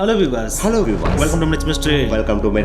Hello Vilas. Welcome to மெட்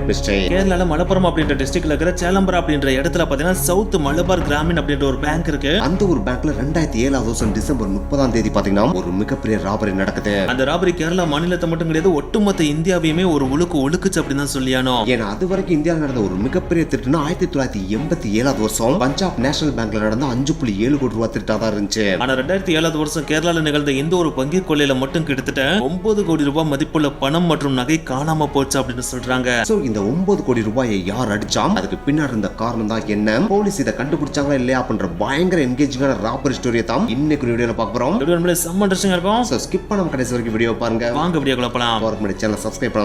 mystery. கேரளால மலப்புரம் அப்படின்ற டிஸ்ட்ரிக்ட்ல இருக்கிற சேலம்பரா அப்படின்ற இடத்துல பாத்தீங்கன்னா சவுத் மலபார் கிராமின் அப்படின்ற ஒரு பேங்க் இருக்கு. அந்த ஒரு பேங்க்ல 2007 வருஷம் டிசம்பர் 30 பாத்தீங்கன்னா ஒரு மிகப்பெரிய ராபரி நடக்குது. அந்த ராபரி கேரளா மாநிலத்தை மட்டும் கிடையாது, ஒட்டுமொத்த இந்தியாவையுமே ஒரு ஒழுக்குச்சு அப்படின்னு தான் சொல்லியானோ. ஏன்னா அது வரைக்கும் இந்தியாவில் நடந்த ஒரு மிகப்பெரிய திருட்டுனா 1987 வருஷம் பஞ்சாப் நேஷனல் பேங்க்ல நடந்த 5.7 கோடி ரூபாய் திருட்டா தான் இருந்துச்சு. ஆனா 2007 வருஷம் கேரளால நிகழ்ந்த இந்த ஒரு வங்கி கொள்ளையில மட்டும் கிட்டத்தட்ட 9 கோடி ரூபாய் மதிப்புள்ள பணம் மற்றும் நகை காணாம போச்சு அப்படின்னு சொல்றாங்க. சோ இந்த 9 கோடி ரூபாயை யார் அடிச்சாம், அதுக்கு பின்னாடி இருந்த காரணம் தான் என்ன, போலீஸ் இதை கண்டுபிடிச்சாங்களா இல்லையா அப்படின்ற பயங்கர என்கேஜிங்கான ராபரி ஸ்டோரியை தான் இன்னைக்கு வீடியோல பார்க்க போறோம். வீடியோ செம்ம இன்ட்ரஸ்டிங்கா இருக்கும். சோ ஸ்கிப் பண்ணாம கடைசி வரைக்கும் வீடியோ பாருங்க. வாங்க வீடியோக்குள்ள போலாம். கவர்மெண்ட் சேனல் சப்ஸ்கிரைப்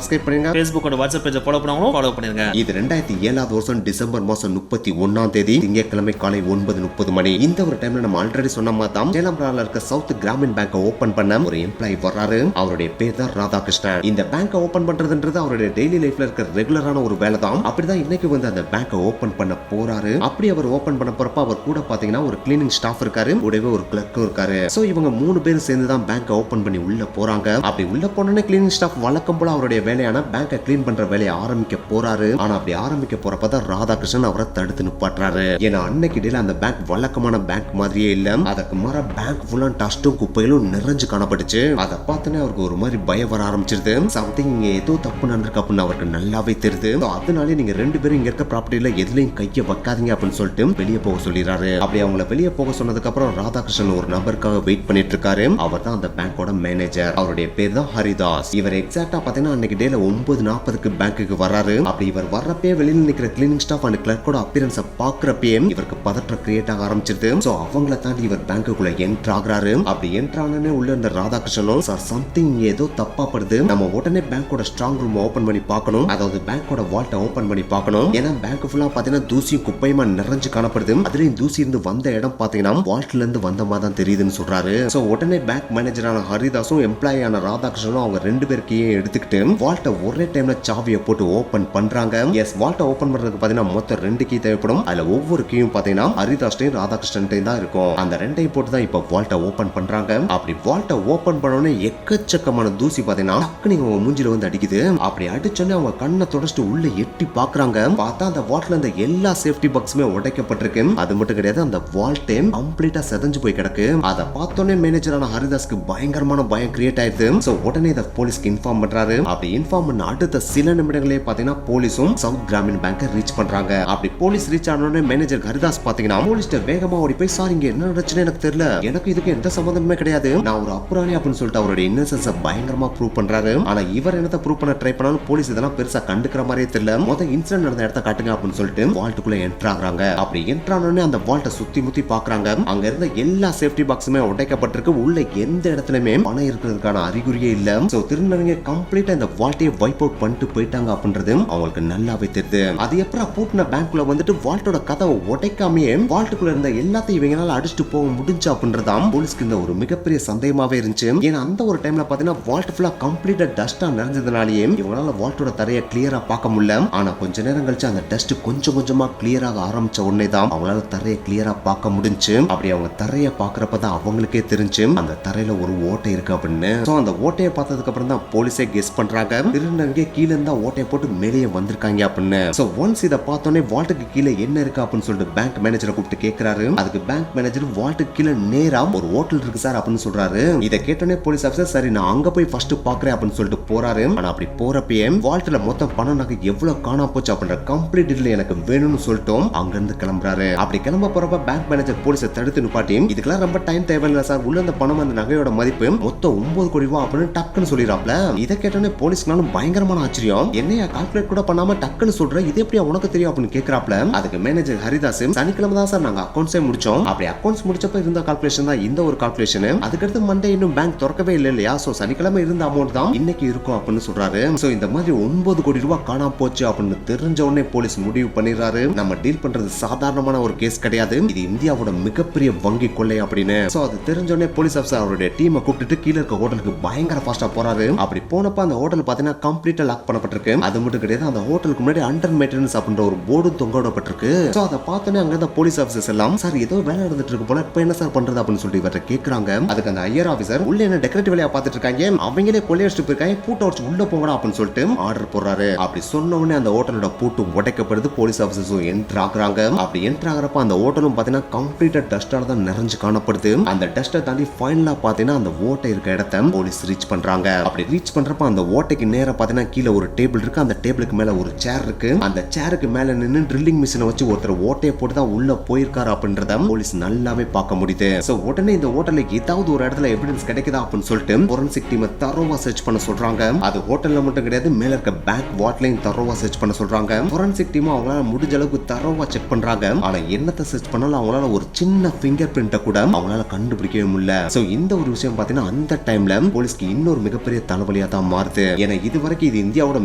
பண்ணுங்க. Facebook ஓட வாட்ஸ்அப் பேஜை ஃபாலோ பண்ணவங்க ஃபாலோ பண்ணுங்க. இது 2007 வருஷம் டிசம்பர் மாசம் 31 திங்கட்கிழமை காலை 9:30 மணி. இந்த ஒரு டைம்ல நம்ம ஆல்ரெடி சொன்ன மாதிரி தான் சேலம்பரால இருக்க சவுத் கிராமின் பேங்கை ஓபன் பண்ண ஒரு எம்ப்ளாயி வர்றாரு. அவருடைய பேர் தான் ராதாகிருஷ்ணன். இந்த பேங்கை ஓபன் பண்றதுன்றது அவருடைய டெய்லி லைஃப்ல இருக்க ரெகுலரான ஒரு வேலை தான். அப்படிதான் இன்னைக்கு வந்து அந்த பேங்கை ஓபன் பண்ண போறாரு. அப்படி அவர் ஓபன் பண்ண போறப்ப அவர் கூட பாத்தீங்கன்னா ஒரு கிளீனிங் ஸ்டாஃப் இருக்காரு, கூடவே ஒரு கிளர்க்கும் இருக்காரு. சோ இவங்க 3 பேரும் சேர்ந்து தான் பேங்கை ஓபன் பண்ணி உள்ள போறாங்க. அப்படி உள்ள போனோடனே கிளீனிங் ஸ்டாஃப் வழக்கம் போல அவருடைய வேலையான பேங்கை கிளீன் பண்ற வேலையை ஆரம்பிக்க போறாரு. ஆனா அப்படி ஆரம்பிக்க போறப்பதான் ராதாகிருஷ்ணன் அவரை தடுத்து நிப்பாட்டுறாரு. ஏன்னா அன்னைக்கு டேல அந்த பேங்க் வழக்கமான பேங்க் மாதிரியே இல்ல, அதுக்கு மாற பேங்க் ஃபுல்லா டஸ்டும் குப்பைகளும் நிறைஞ்சு காணப்பட்டுச்சு. அதை பார்த்தோன்னே அவருக்கு ஒரு மாதிரி பயம் வர ஆரம்பிச்சிருது. சம்திங் இங்க ஏதோ தப்பு நடந்திருக்கு அப்படின்னு அவருக்கு நல்லாவே தெரியுது. அதனால நீங்க 2 பேரும் இங்க இருக்க ப்ராப்பர்ட்டில எதுலயும் கைய வைக்காதீங்க அப்படின்னு சொல்லிட்டு வெளியே போக சொல்லிடுறாரு. அப்படி அவங்கள வெளியே போக சொன்னதுக்கு அப்புறம் ராதாகிருஷ்ணன் ஒரு நபருக்காக வெயிட் பண்ணிட்டு இருக்காரு. அவர் தான் அந்த பேங்கோட மேனேஜர். அவருடைய பேர் தான் ஹரிதாஸ். இவர் எக்ஸாக்டா பாத்தீங்கன்னா அன்னைக்கு டேல 9:40 பேங்க்குக்கு வர்றாரு. அப்படி இவர் வர்றப்பே வெளியில நிக்கிற கிளீனிங் ஸ்டாஃப் அண்ட் கிளர்க்கோட அப்பியரன்ஸை பாக்குறப்பே இவருக்கு பதற்றம் கிரியேட் ஆக ஆரம்பிச்சிருது. சோ அவங்கள தாண்டி இவர் பேங்குக்குள்ள என்டர் ஆகுறாரு. அப்படி என்டர் ஆனே உள்ள இருந்த ராதாகிருஷ்ணனும் சார் சம்திங் ஏதோ தப்பா படுது, நம்ம உடனே பேங்கோட ஸ்ட்ராங் ரூம் ஓபன் பண்ணி பார்க்கணும், அதாவது பேங்கோட வால்ட்டை ஓபன் பண்ணி பார்க்கணும். ஏன்னா பேங்க் ஃபுல்லா பாத்தீங்கன்னா தூசியும் குப்பையுமா நிறைஞ்சு காணப்படுது. அதுலயும் தூசி இருந்து வந்த இடம் பாத்தீங்கன்னா வால்ட்ல இருந்து வந்த மாதிரி தான் தெரியுதுன்னு சொல்றாரு. சோ உடனே பேங்க் மேனேஜரான ஹரிதாஸும் எம்ப்ளாயியான ராதாகிருஷ்ணனும் அவங்க 2 பேருக்கையும் எடுத்துக்கிட்டு வால்ட்டை ஒரே டைம்ல சாவியை போட்டு ஓபன் பண்றாங்க. எஸ், வால்ட்டை ஓபன் பண்றதுக்கு பாத்தீங்கன்னா மொத்தம் 2 கீ தேவைப்படும். அதுல ஒவ்வொரு கீயும் பாத்தீங்கன்னா ஹரிதாஸ்டையும் ராதாகிருஷ்ணன்டையும் தான் இருக்கும். அந்த 2ஐயும் போட்டு தான் இப்ப வால்ட்டை ஓபன் பண்றாங்க. அப்படி வால்ட்டை ஓபன் பண்ணோடனே எக்கச்சக்கமான தூசி பாத்தீங்கன்னா டக்குனு மூஞ்சில வந்து அடிக்குது. அப்படி அடிச்சோன்னே அவங்க கண்ணை தொடச்சிட்டு உள்ள எட்டி பாக்குறாங்க. பார்த்தா அந்த வால்ட்ல இருந்த எல்லா சேஃப்டி பாக்ஸுமே உடைக்கப்பட்டிருக்கு. அது மட்டும் கிடையாது, அந்த வால்ட்டே கம்ப்ளீட்டா செதஞ்சு போய் கிடக்கு. அதை பார்த்தோன்னே மேனேஜரான ஹரிதாஸ்க்கு பயங்கரமான பயம் கிரியேட் ஆயிடுது. சோ உடனே இதை போலீஸ்க்கு இன்ஃபார்ம் பண்றாரு. அப்படி இன்ஃபார்ம் பண்ண அடுத்த சில நிமிடங்களே பாத்தீங்கன்னா போலீஸும் சவுத் கிராமின் பேங்கை ரீச் பண்றாங்க. அப்படி போலீஸ் ரீச் ஆனோடனே மேனேஜர் ஹரிதாஸ் பாத்தீங்கன்னா போலீஸ்ட வேகமா ஓடி போய் சார் இங்க என்ன நடந்துச்சுன்னு எனக்கு தெரியல, எனக்கு இதுக்கு எந்த சம்பந்தமே கிடையாது, நான் ஒரு அப்புறானி அப்படின்னு சொல்லிட்டு அவருடைய இன்னசென்ஸை பயங்கரமா ப்ரூவ் பண்றாரு. ஆனா இவர் என்னத்த ப்ரூவ் பண்ண ட்ரை பண்ணாலும் போலீஸ் இதெல்லாம் பெருசா கண்டுக்கிற மாதிரியே தெரியல. மொத இன்சிடென்ட் நடந்த இடத்த காட்டுங்க அப்படின்னு சொல்லிட்டு வால்ட்டுக்குள்ள என்டர் ஆகுறாங்க. அப்படி என்டர் ஆனோடனே அந்த வால்ட்டை சுத்தி முத்தி பாக்குறாங்க. அங்க இருந்த எல்லா சேஃப்டி பாக்ஸுமே உடைக்கப்பட்டிருக்கு. உள்ள எந்த இடத்துலயுமே பணம் இருக்கிறதுக்கான அறிகுறியே இல்ல. சோ திருநங்க கம்ப்ளீட்டா இந்த வால்ட்டையே வைப் அவுட் பண்ணிட்டு போயிட்டாங்க அப்படின்றது அவங்களுக்கு நல்லாவே தெரியுது. அது எப்பறம் பூட்டின பேங்க்ல வந்துட்டு வால்ட்டோட கதவை உடைக்காமையே வால்ட்டுக்குள்ள இருந்த எல்லாத்தையும் இவங்களால அடிச்சுட்டு போக முடிஞ்சு அப்படின்றதான் போலீஸ்க்கு இந்த ஒரு மிகப்பெரிய சந்தேகமாவே இருந்துச்சு. ஏன்னா அந்த ஒரு டைம்ல பாத்தீங்கன்னா வால்ட் ஃபுல்லா கம்ப்ளீட்டா டஸ்டா நிறைஞ்சதுனாலேயே இவங்களால வால்ட்டோட தரையை கிளியரா பார்க்க முடியல. ஆனா கொஞ்ச நேரம் கழிச்சு அந்த டஸ்ட் கொஞ்சம் கொஞ்சமா கிளியர் ஆக ஆரம்பிச்ச உடனே தான் அவங்களால தரையை கிளியரா பார்க்க முடிஞ்சு. அப்படி அவங்க தரையை பாக்குறப்பதான் அவங்களுக்கே தெரிஞ்சு அந்த தரையில ஒரு ஓட்டை இருக்கு அப்படின்னு. சோ அந்த ஓட்டையை பார்த்ததுக்கு அப்புறம் தான் போலீஸே கெஸ் பண்றாங்க திருநங்க கீழே இருந்தா ஓட்டையை போட்டு மேலேயே வந்திருக்காங்க அப்படின்னு. சோ ஒன்ஸ் இதை பார்த்தோன்னே வால்ட்டுக்கு கீழே என்ன இருக்கு அப்படின்னு சொல்லிட்டு பேங்க் மேனேஜரை கூப்பிட்டு கேட்கிறாரு. அதுக்கு பேங்க் மேனேஜர் வால்ட்டுக்கு கீழே நேரா ஒரு ஹோட்டல் இருக்கு சார் அப்படின்னு சொல்றாரு. இதை கேட்டோன்னே போலீஸ் ஆஃபீஸர் சரி நான் அங்க போய் ஃபர்ஸ்ட் பாக்குறேன் அப்படின்னு சொல்லிட்டு போறாரு. ஆனா அப்படி போறப்பயே வால்ட்ல மொத்தம் பணம் நகை எவ்வளவு காணாம போச்சு அப்படின்ற கம்ப்ளீட் டீடைல் எனக்கு வேணும்னு சொல்லிட்டோம் அங்க இருந்து கிளம்புறாரு. அப்படி கிளம்ப போறப்ப பேங்க் மேனேஜர் போலீஸை தடுத்து நிப்பாட்டி இதுக்கெல்லாம் ரொம்ப டைம் தேவையில்லை சார், உள்ள அந்த பணம் அந்த நகையோட மதிப்பு மொத்தம் 9 கோடி ரூபாய் அப்படின்னு டக்குன்னு சொல்லிடுறாப்ல. இதை கேட்டோன்னே போலீஸ்னாலும் பயங்கரமான ஆச்சரியம், என்னையா கால்குலேட் கூட பண்ணாம டக்குன்னு சொல்ற, இது எப்படி உனக்கு தெரியும் அப்படின்னு கேட்கறாப்ல. அதுக்கு மேனேஜர் ஹரிதாஸ் சனிக்கிழமை தான் சார் நாங்க அக்கௌண்ட்ஸே முடிச்சோம், அப்படி அக்கௌண்ட்ஸ் முடிச்சப்ப இருந்த கால்குலேஷன் தான் இந்த ஒரு கால்குலேஷன், அதுக்கடுத்து மண்டே இன்னும் பேங்க் திறக்கவே இல்லை இல்லையா, சோ சனிக்கிழமை இருந்த அமௌண்ட் தான் இன்னைக்கு இருக்கும் அப்படின்னு சொல்றாரு. சோ இந்த மாதிரி 9 கோடி ரூபாய் காணாம போச்சு அப்படின்னு தெரிஞ்ச உடனே போலீஸ் முடிவு பண்ணிடுறாரு நம்ம டீல் பண்றது சாதாரணமான ஒரு கேஸ் கிடையாது, இது இந்தியாவோட மிகப்பெரிய வங்கி கொள்ளை அப்படின்னு. சோ அது தெரிஞ்ச உடனே போலீஸ் ஆஃபீஸர் அவருடைய டீமை கூப்பிட்டு கீழ இருக்க ஹோட்டலுக்கு பயங்கர ஃபாஸ்டா போறாரு. அப்படி போனப்ப அந்த ஹோட்டல் பாத்தீங்கன்னா கம்ப்ளீட்டா லாக் பண்ணப்பட்டிருக்கு. அது மட்டும் கிடையாது, அந்த ஹோட்டலுக்கு முன்னாடி அண்டர் மெயின்டெனன்ஸ் அப்படின்னு அப்படின்ற ஒரு போர்டு தொங்க விடப்பட்டிருக்கு. சோ அதை பார்த்தோன்னே அங்க இருந்த போலீஸ் ஆபீசர்ஸ் எல்லாம் சார் ஏதோ வேலை நடந்துட்டு இருக்கு போல, இப்ப என்ன சார் பண்றது அப்படின்னு சொல்லிட்டு இவர்கிட்ட கேக்குறாங்க. அதுக்கு அந்த ஐயர் ஆபீசர் உள்ள என்ன டெக்கரேட்டிவ் வேலையா பார்த்துட்டு இருக்காங்க, அவங்களே கொள்ளையடிச்சிட்டு போயிருக்காங்க, பூட்டை உடைச்சு உள்ள போங்கடா அப்படின்னு சொல்லிட்டு ஆர்டர் போடுறாரு. அப்படி சொன்ன உடனே அந்த ஹோட்டலோட பூட்டு உடைக்கப்படுது. போலீஸ் ஆபீசர்ஸும் என்டர் ஆகுறாங்க. அப்படி என்டர் ஆகிறப்ப அந்த ஹோட்டலும் பாத்தீங்கன்னா கம்ப்ளீட்டா டஸ்டால தான் நிறைஞ்சு காணப்படுது. அந்த டஸ்ட்டை தாண்டி ஃபைனலா பாத்தீங்கன்னா அந்த ஓட்டை இருக்க இடத்த போலீஸ் ரீச் பண்றாங்க. அப்படி ரீச் பண்றப்ப அந்த ஓட்டைக்கு நேரா பாத்தீங்கன்னா கீழே ஒரு டேபிள் இருக்கு. அந்த டேபிளுக்கு மேல ஒரு சேர் இருக்கு. அந்த சேருக்கு மேல நின்னு ட்ரில்லிங் மிஷினை வச்சு ஒருத்தர் ஓட்டையை போட்டு தான் உள்ள போயிருக்காரு அப்படின்றத போலீஸ் நல்லாவே பார்க்க முடியுது. சோ உடனே இந்த ஹோட்டலுக்கு ஏதாவது ஒரு இடத்துல எவிடன்ஸ் கிடைக்குதா அப்படின்னு சொல்லிட்டு ஃபோரன்சிக் டீமை தரோவா சர்ச் பண்ண சொல்றாங்க. அது ஹோட்டல்ல மட்டும் கிடையாது, மேல இருக்க பேங்க் வாட்லையும் தரோவா சர்ச் பண்ண சொல்றாங்க. ஃபோரன்சிக் டீம் அவங்களால முடிஞ்ச அளவுக்கு தரோவா செக் பண்றாங்க. ஆனா என்னத்தை சர்ச் பண்ணாலும் அவங்களால ஒரு சின்ன ஃபிங்கர் பிரிண்ட கூட அவங்களால கண்டுபிடிக்கவே முடியல. சோ இந்த ஒரு விஷயம் பாத்தீங்கன்னா அந்த டைம்ல போலீஸ்க்கு இன்னொரு மிகப்பெரிய தலைவலியா தான் மாறுது. ஏன்னா இது வரைக்கும் இது இந்தியாவோட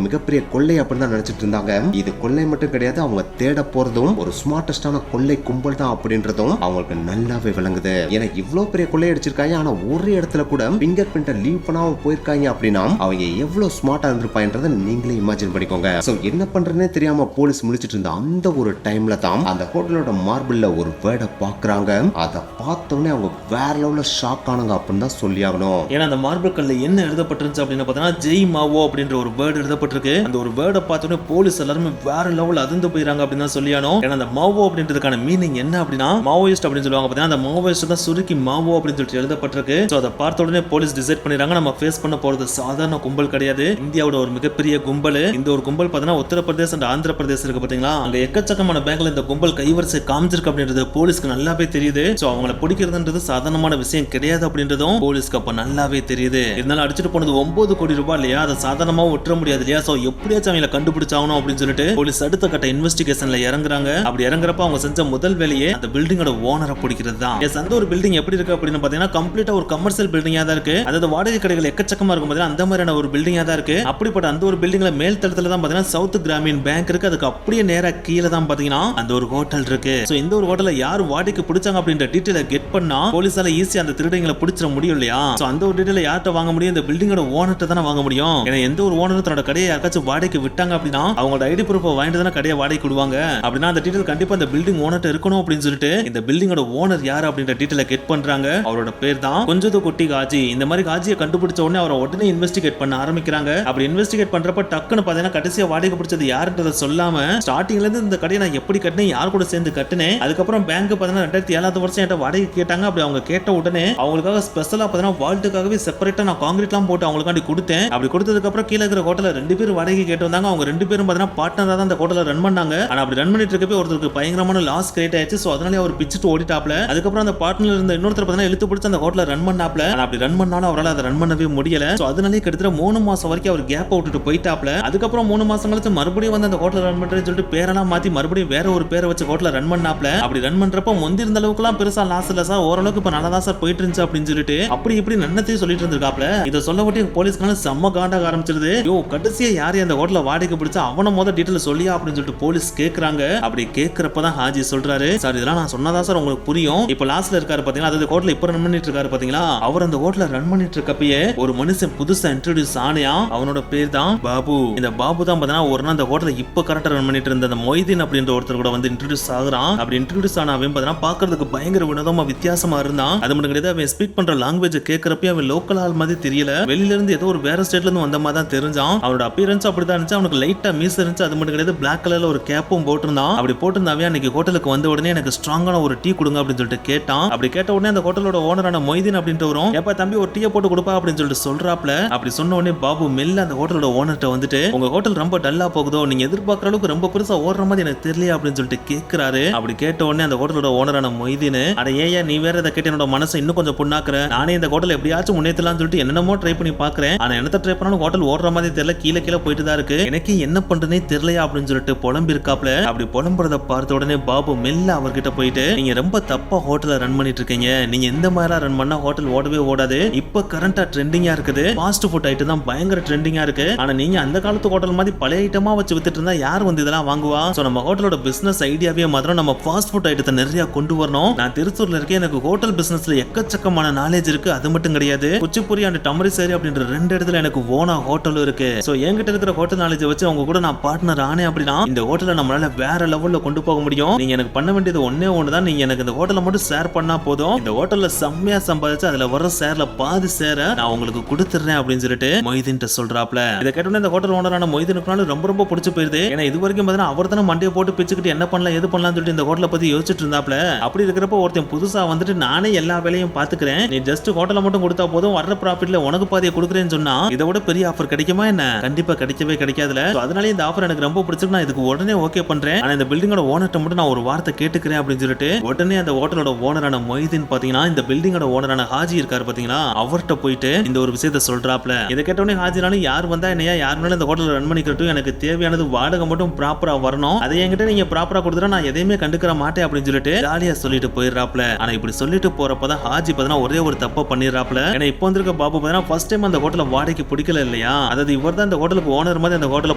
மிகப்பெரிய கொள்ளை அப்படின்னு தான் நினைச்சிட்டு இருந்தாங்க. இது கொள்ளை மட்டும் கிடையாது, அவங்க தேட போறதும் ஒரு ஸ்மார்ட்டஸ்டான கொள்ளை கும்பல் தான் அப்படின்றதும் அவங்களுக்கு நல்லாவே விளங்குது. ஏன்னா இவ்வளவு பெரிய கொள்ளை அடிச்சிருக்காங்க, ஆனா ஒரு இடத்துல கூட ஃபிங்கர் பிரிண்ட லீவ் பண்ணாம போயிருக்காங்க அப்படின்னா அவங்க எவ்வளவு ஸ்மார்ட்டா இருந்திருப்பாங்கன்றத நீங்களே இமேஜின் பண்ணிக்கோங்க. சோ என்ன பண்றதுனே தெரியாம போலீஸ் முழிச்சிட்டு இருந்த அந்த ஒரு டைம்ல தான் அந்த ஹோட்டலோட மார்பிள்ல ஒரு வேர்டை பாக்குறாங்க. அதை பார்த்தோன்னே அவங்க வேற லெவல்ல ஷாக் ஆனாங்க அப்படின்னு தான் சொல்லி ஆகணும். ஏன்னா அந்த மார்பிள் கல்ல என்ன எழுதப்பட்டிருந்துச்சு அப்படின்னு பார்த்தீங்கன்னா ஜெய் மாவோ அப்படின்ற ஒரு வேர்டு எழுதப்பட்டிருக்கு. அந்த ஒரு வேர்டை பார்த்தோன்னே போலீஸ் எல்லாருமே வேற லெவல் அதிர்ந்து போயிறாங்க அப்படின்னு தான் சொல்லி ஆகணும். ஏன்னா அந்த மாவோ அப்படின்றதுக்கான மீனிங் என்ன அப்படின்னா மாவோயிஸ்ட் அப்படின்னு சொல்லுவாங்க. பார்த்தீங்கன்னா அந்த மாவோயிஸ்ட் தான் சுருக்கி மாவோ அப்படின்னு சொல்லிட்டு எழுதப்பட்டிருக்கு. ஸோ அதை பார்த்த உடனே போலீஸ் டிசைட் பண்ணிடுறாங்க, நம்ம ஃபேஸ் பண்ண போறது சாதாரண கும்பல் கிடையாது, இந்தியாவோட ஒரு மிகப்பெரிய கும்பல். இந்த ஒரு கும்பல் பார்த்தீங்கன்னா உத்தரப்பிரதேச அண்ட் ஆந்திர பிரதேசம் இருக்கு பாத்தீங்களா, அங்க எக்கச்சக்கமான பேங்க்ல இந்த கும்பல் கைவரிசை காமிச்சிருக்கு அப்படின்றது போலீஸ்க்கு நல்லாவே தெரியுது. ஸோ அவங்களை பிடிக்கிறதுன்றது சாதாரணமான விஷயம் கிடையாது அப்படின்றதும் போலீஸ்க்கு அப்ப நல்லாவே தெரியுது. இருந்தாலும் அடிச்சுட்டு போனது 9 கோடி ரூபாய் இல்லையா, அதை சாதாரணமா விட்டுற முடியாது இல்லையா. ஸோ எப்படியாச்சும் அவங்களை கண்டுபிடிச்சாகணும் அப்படின்னு சொல்லிட்டு போலீஸ் அடுத்த கட்ட இன்வெஸ்டிகேஷன்ல இறங்குறாங்க. அப்படி இறங்குறப்ப அவங்க செஞ்ச முதல் வேலையே அந்த பில்டிங்கோட ஓனரை பிடிக்கிறது தான். அந்த ஒரு பில்டிங் எப்படி இருக்கு அப்படின்னு பாத்தீங்கன்னா கம்ப்ளீட்டா ஒரு கமர்ஷியல் பில்டிங்கா தான் இருக்கு. அதாவது வாடகை கடைகள் எக்கச்சக்கமா இருக்கும் பாத்தீங்கன்னா அந்த மாதிரியான ஒரு பில்டிங்கா தான் இருக்கு. அப்படிப்பட்ட அந்த ஒரு பில்டிங்ல மேல் தளத்துல தான் பாத்தீங்கன்னா சவுத் கிராமின் பேங்க் இருக்கு. அதுக்கு அப்படியே நேரா கீழே தான் பாத்தீங்கன்னா அந்த ஒரு ஹோட்டல் இருக்கு. சோ இந்த ஒரு ஹோட்டல்ல யார் வாடகைக்கு பிடிச்சாங்க அப்படின்ற டீடைலை கெட் பண்ணா போலீஸால ஈஸியா அந்த திருடங்களை பிடிச்சிட முடியும் இல்லையா. சோ அந்த ஒரு டீடைலை யார்கிட்ட வாங்க முடியும், இந்த பில்டிங்கோட ஓனர்ட்ட தானே வாங்க முடியும். ஏன்னா எந்த ஒரு ஓனர் தன்னோட கடையை யாருக்காச்சும் வாடகைக்கு விட்டாங்க அப்படின்னா அவங்களோட ஐடி ப்ரூஃப் வாங்கிட்டு தானே கடையை வாடகைக்கு விடுவாங்க. அப்படின்னா அந்த டீடைல் கண்டிப்பா இந்த பில்டிங் ஓனர்ட்ட இருக்கணும் அப்படின்னு சொல்லிட்டு இந்த பில்டிங்கோட ஓனர் யார் அப்படின்ற டீடைலை கெட் பண்றாங்க. அவரோட பேர் தான் கொஞ்சது குட்டி காஜி. இந்த மாதிரி காஜியை கண்டுபிடிச்ச உடனே அவரை உடனே இன்வெஸ்டிகேட் பண்ண ஆரம்பிக்கிறாங்க. அப்படி இன்வெஸ்டிகேட் பண்றப்ப டக்குன்னு பாத்தீங்கன்னா கடைசியா வாடகை பிடிச்சது யாருன்றத சொல்லாம ஸ்டார்டிங்ல இருந்து இந்த கடையை நான் எப்படி கட்டினேன், யார் கூட சேர்ந்து கட்டினேன், அதுக்கப்புறம் பேங்க் பாத்தீங்கன்னா 2007 வருஷம் என்கிட்ட வாடகை கேட்டாங்க. அப்படி அவங்க கேட்ட உடனே அவங்களுக்காக ஸ்பெஷலா பாத்தீங்கன்னா வால்ட்டுக்காகவே செப்பரேட்டா நான் காங்கிரீட்லாம் போட்டு அவங்களுக்காண்டி கொடுத்தேன். அப்படி கொடுத்ததுக்கு அப்புறம் கீழே இருக்கிற ஹோட்டல்ல 2 பேர் வாடகை கேட்டு வந்தாங்க. அவங்க 2 பேரும் பாத்தீங்கன்னா பார்ட்னரா தான் அந்த ஹோட்டலை ரன் பண்ணாங்க. ஆனா அப்படி ரன் பண்ணிட்டு இருக்கப்ப ஒருத்தருக்கு பயங்கரமான லாஸ் கிரியேட் ஆயிடுச்சு. சோ அதனால அவர் பிச்சுட்டு ஓடிட்டாப்ல. அதுக்கப்புறம் அந்த பார்ட்னர் இருந்த இன்னொருத்தர் பாத்தீங்கன்னா இழுத்து பிடிச்சு அந்த ஹோட்டலை ரன் பண்ணாப்ல. ஆனா அப்படி ரன் பண்ணாலும் அவரால் அதை ரன் பண்ணவே முடியல. சோ அதனாலே கிட்டத்தட்ட 3 மாசம் வரைக்கும் அவர் கேப் விட்டுட்டு போயிட்டாப்ல. அதுக்கப்புறம் 3 மாசம் கழிச்சு மறுபடியும் வந்து அந்த ஹோட்டலை ரன் பண்றேன்னு சொல்லிட்டு பேரெல்லாம் மாத்தி மறுபடியும் வேற ஒரு பேரை வச்சு ஹோட்டலை ரன் பண்ணாப்ல. அப்படி ரன் பண்றப்ப முந்தி இருந்த அளவுக்குலாம் பெருசா லாஸ் இல்ல சார், ஓரளவுக்கு இப்ப நல்லா தான் சார் போயிட்டு இருந்துச்சு அப்படின்னு சொல்லிட்டு அப்படி இப்படி நன்னத்தையும் சொல்லிட்டு இருந்திருக்காப்ல. இதை சொல்ல விட்டு போலீஸ்க்கான செம்ம காண்டாக ஆரம்பிச்சிருது. யோ கடைசியா யார் அந்த ஹோட்டலை வாடகை பிடிச்சா அவனை முதல் டீட்டெயில் சொல்லியா அப்படின்னு சொல்லிட்டு போலீஸ் கேக்குறாங்க. அப்படி கேட்கறப்பதான் ஹாஜி சொல்றாரு, சார் இதெல்லாம் நான் சொன்னதா சார் உங்களுக்கு புரியும். இப்ப லாஸ்ட்ல இருக்காரு பாத்தீங்களா, அதாவது ஹோட்டல் இப்ப ரன் பண்ணிட்டு இருக்காரு பாத்தீங்களா, அவர் அந்த ஹோட்டலை ரன் பண்ணிட்டு இருக்கப்பயே ஒரு மனுஷன் புதுசா இன்ட்ரோடியூஸ் ஆனியா. அவனோட பேர் தான் பாபு. இந்த பாபு தான் பாத்தீங்கன்னா ஒரு நாள் அந்த ஹோட்டலை இப்ப கரெக்டா ரன் பண்ணிட்டு இருந்த அந்த மொய்தீன் அப்படின்ற ஒருத்தர் கூட வந்து இன்ட்ரோடியூஸ் ஆகுறான். அப்படி இன்ட்ரோடியூஸ் ஆன அவன் பாத்தீங்கன்னா பாக்குறதுக்கு பயங்கர வினோதமா வித்தியாசமா இருந்தான். அது மட்டும் கிடையாது, அவன் ஸ்பீக் பண்ற லாங்குவேஜ் கேட்கறப்ப அவன் லோக்கல் ஆள் மாதிரி தெரியல, வெளியில இருந்து ஏதோ ஒரு வேற ஸ்டேட்ல இருந்து வந்த மாதிரி தான் தெரிஞ்சான். அவனோட அப்பியரன்ஸ் அப்படிதான் இருந்துச்சு. அவனுக்கு லைட்டா மீச இருந்துச்சு. அது மட்டும் கிடையாது, பிளாக் கலர்ல ஒரு கேப்பும் போட்டிருந்தான். அப்படி போட்டிருந்தாவே அன்னைக்கு ஹோட்டலுக்கு வந்த உடனே எனக்கு ஸ்ட்ராங்கான ஒரு டீ கொடுங்க அப்படின்னு சொல்லிட்டு கேட்டான். அப்படி கேட்ட உடனே அந்த ஹோட்டலோட ஓனரான மொய்தீன் அப்படின்றவரும் எப்ப தம்பி ஒரு டீயை போட்டு கொடுப்பா அப்படின்னு சொல்லிட்டு சொல்றாப்ல. அப்படி சொன்ன உடனே பாபு மெல்ல அந்த ஹோட்டலோட ஓனர்ட்ட வந்துட்டு, உங்க ஹோட்டல் ரொம்ப டல்லா போகுதோ, நீங்க எதிர்பார்க்குற அளவுக்கு ரொம்ப பெருசா ஓடுற மாதிரி எனக்கு தெரியல அப்படின்னு சொல்லிட்டு கேட்கிறாரு. அப்படி கேட்ட உடனே அந்த ஹோட்டலோட ஓனரான மொய்தீன், அட ஏயா நீ வேற இதை கேட்டு என்னோட மனசை இன்னும் கொஞ்சம் புண்ணாக்குற, நானே இந்த ஹோட்டல் எப்படியாச்சும் முன்னேற்றலாம்னு சொல்லிட்டு என்னென்னமோ ட்ரை பண்ணி பாக்குறேன், ஆனா என்னத்த ட்ரை பண்ணாலும் ஹோட்டல் ஓடுற மாதிரி தெரியல, கீழே கீழே போயிட்டு தான் இருக்கு, எனக்கு என்ன பண்றதுனே தெரியலையா அப்படின்னு சொல்லிட்டு புலம்பி இருக்காப்ல. அப்படி புலம்புறத பார்த்த உடனே பாபு மெல்ல அவர்கிட்ட போயிட்டு, நீங்க ரொம்ப தப்பா ஹோட்டலை ரன் பண்ணிட்டு இருக்கீங்க, நீங்க எந்த மாதிரி ரன் பண்ணா ஹோட்டல் ஓடவே ஓடாது, இப்ப கரண்டா ட்ரெண்டிங்கா இருக்குது, ஃபாஸ்ட் ஃபுட் ஐட்டம் தான் பயங்கர ட்ரெண்டிங்கா இருக்கு, ஆனா நீங்க அந்த காலத்து ஹோட்டல் மாதிரி பழைய ஐட்டமா வச்சு வித்துட்டு இருந்தா யார் வந்து இதெல்லாம் வாங்குவா, சோ நம்ம ஹோட்டலோட பிசினஸ் ஐடியாவே மாத்திரம் நம்ம ஃபாஸ்ட் ஃபுட் ஐட்டத்தை நிறைய கொண்டு வரணும், நான் திருச்சூர்ல இருக்கேன், எனக்கு ஹோட்டல் பிசினஸ்ல எக்கச்சக்கமான நாலேஜ் இருக்கு, அது மட்டும் கிடையாது குச்சிப்புரி அண்ட் டமரிசேரி அப்படின்ற 2 இடத்துல எனக்கு ஓனா ஹோட்டலும் இருக்கு, சோ என்கிட்ட இருக்கிற ஹோட்டல் நாலேஜ் வச்சு அவங்க கூட நான் பார்ட்னர் ஆனே அப்படின்னா இந்த ஹோட்டலை நம்மளால வேற லெவல்ல கொண்டு போக முடியும். நீங்க எனக்கு பண்ண வேண்டியது ஒன்னே ஒண்ணுதான், நீங்க எனக்கு இந்த ஹோட்டலை மட்டும் ஷேர் பண்ணா போதும். இந்த ஹோட்டல்ல செம்மையா சம்பாதிச்சு அதுல வர ஷேர்ல பாதி ஷேர நான் உங்களுக்கு கொடுத்துறேன் அப்படின்னு சொல்லிட்டு மொய்தீன் சொல்றாப்ல. இதை கேட்டோன்னே இந்த ஹோட்டல் ஓனரான மொய்தீனுக்கு ரொம்ப பிடிச்சு போயிருது. ஏன்னா இது வரைக்கும் பாத்தீங்கன்னா அவர் தானே மண்டையை போட்டு பிச்சுக்கிட்டு என்ன பண்ணலாம் எது பண்ணலாம் சொல்லிட்டு இந்த ஹோட்டலை பத்தி யோசிச்சுட்டு இருந்தாப்ல. அப்படி இருக்கிறப்ப ஒருத்தன் புதுசா வந்துட்டு நானே எல்லா வேலையும் பாத்துக்கிறேன், நீ ஜஸ்ட் ஹோட்டலை மட்டும் கொடுத்தா போதும், வர்ற ப்ராஃபிட்ல உனக்கு பாதியை கொடுக்குறேன்னு சொன்னா இதை விட பெரிய ஆஃபர் கிடைக்குமா என்ன? கண்டிப்பா கிடைக்கவே கிடைக்காதுல. அதனால இந்த ஆஃபர் எனக்கு ரொம்ப பிடிச்சிருக்கு, நான் இதுக்கு உடனே ஓகே பண்றேன். ஆனா இந்த பில்டிங்கோட ஓனர்ட்ட மட்டும் நான் ஒரு வார்த்தை கேட்டுக்கிறேன் அப்படின்னு சொல்லிட்டு உடனே அந்த ஹோட்டலோட ஓனரான மொய்தீன் பாத்தீங்கன்னா இந்த பில்டிங்கோட ஓனரான ஹாஜி இருக்காரு பாத்தீங்களா, அவர்கிட்ட போயிட்டு இந்த ஒரு விஷயத்த சொல்றாப்ல. இதை கேட்டோடனே ஹாஜினாலும் யார் வந்தா என்னையா யாருனாலும் இந்த ஹோட்டல் ரன் பண்ணிக்கிறட்டும், எனக்கு தேவையானது வாடகை மட்டும் ப்ராப்பரா வரணும், அதை என்கிட்ட நீங்க ப்ராப்பரா கொடுத்துட்டா நான் எதையுமே கண்டுக்கிற மாட்டேன் அப்படின்னு சொல்லிட்டு ஜாலியா சொல்லிட்டு போயிடுறாப்ல. ஆனா இப்படி சொல்லிட்டு போறப்பதான் ஹாஜி பாத்தீங்கன்னா ஒரே ஒரு தப்ப பண்ணிடுறாப்ல. ஏன்னா இப்போ வந்திருக்க பாபு பாத்தீங்கன்னா ஃபர்ஸ்ட் டைம் அந்த ஹோட்டலை வாடகைக்கு பிடிக்கல இல்லையா, அதாவது இவர் தான் இந்த ஹோட்டலுக்கு ஓனர் மாதிரி அந்த ஹோட்டலை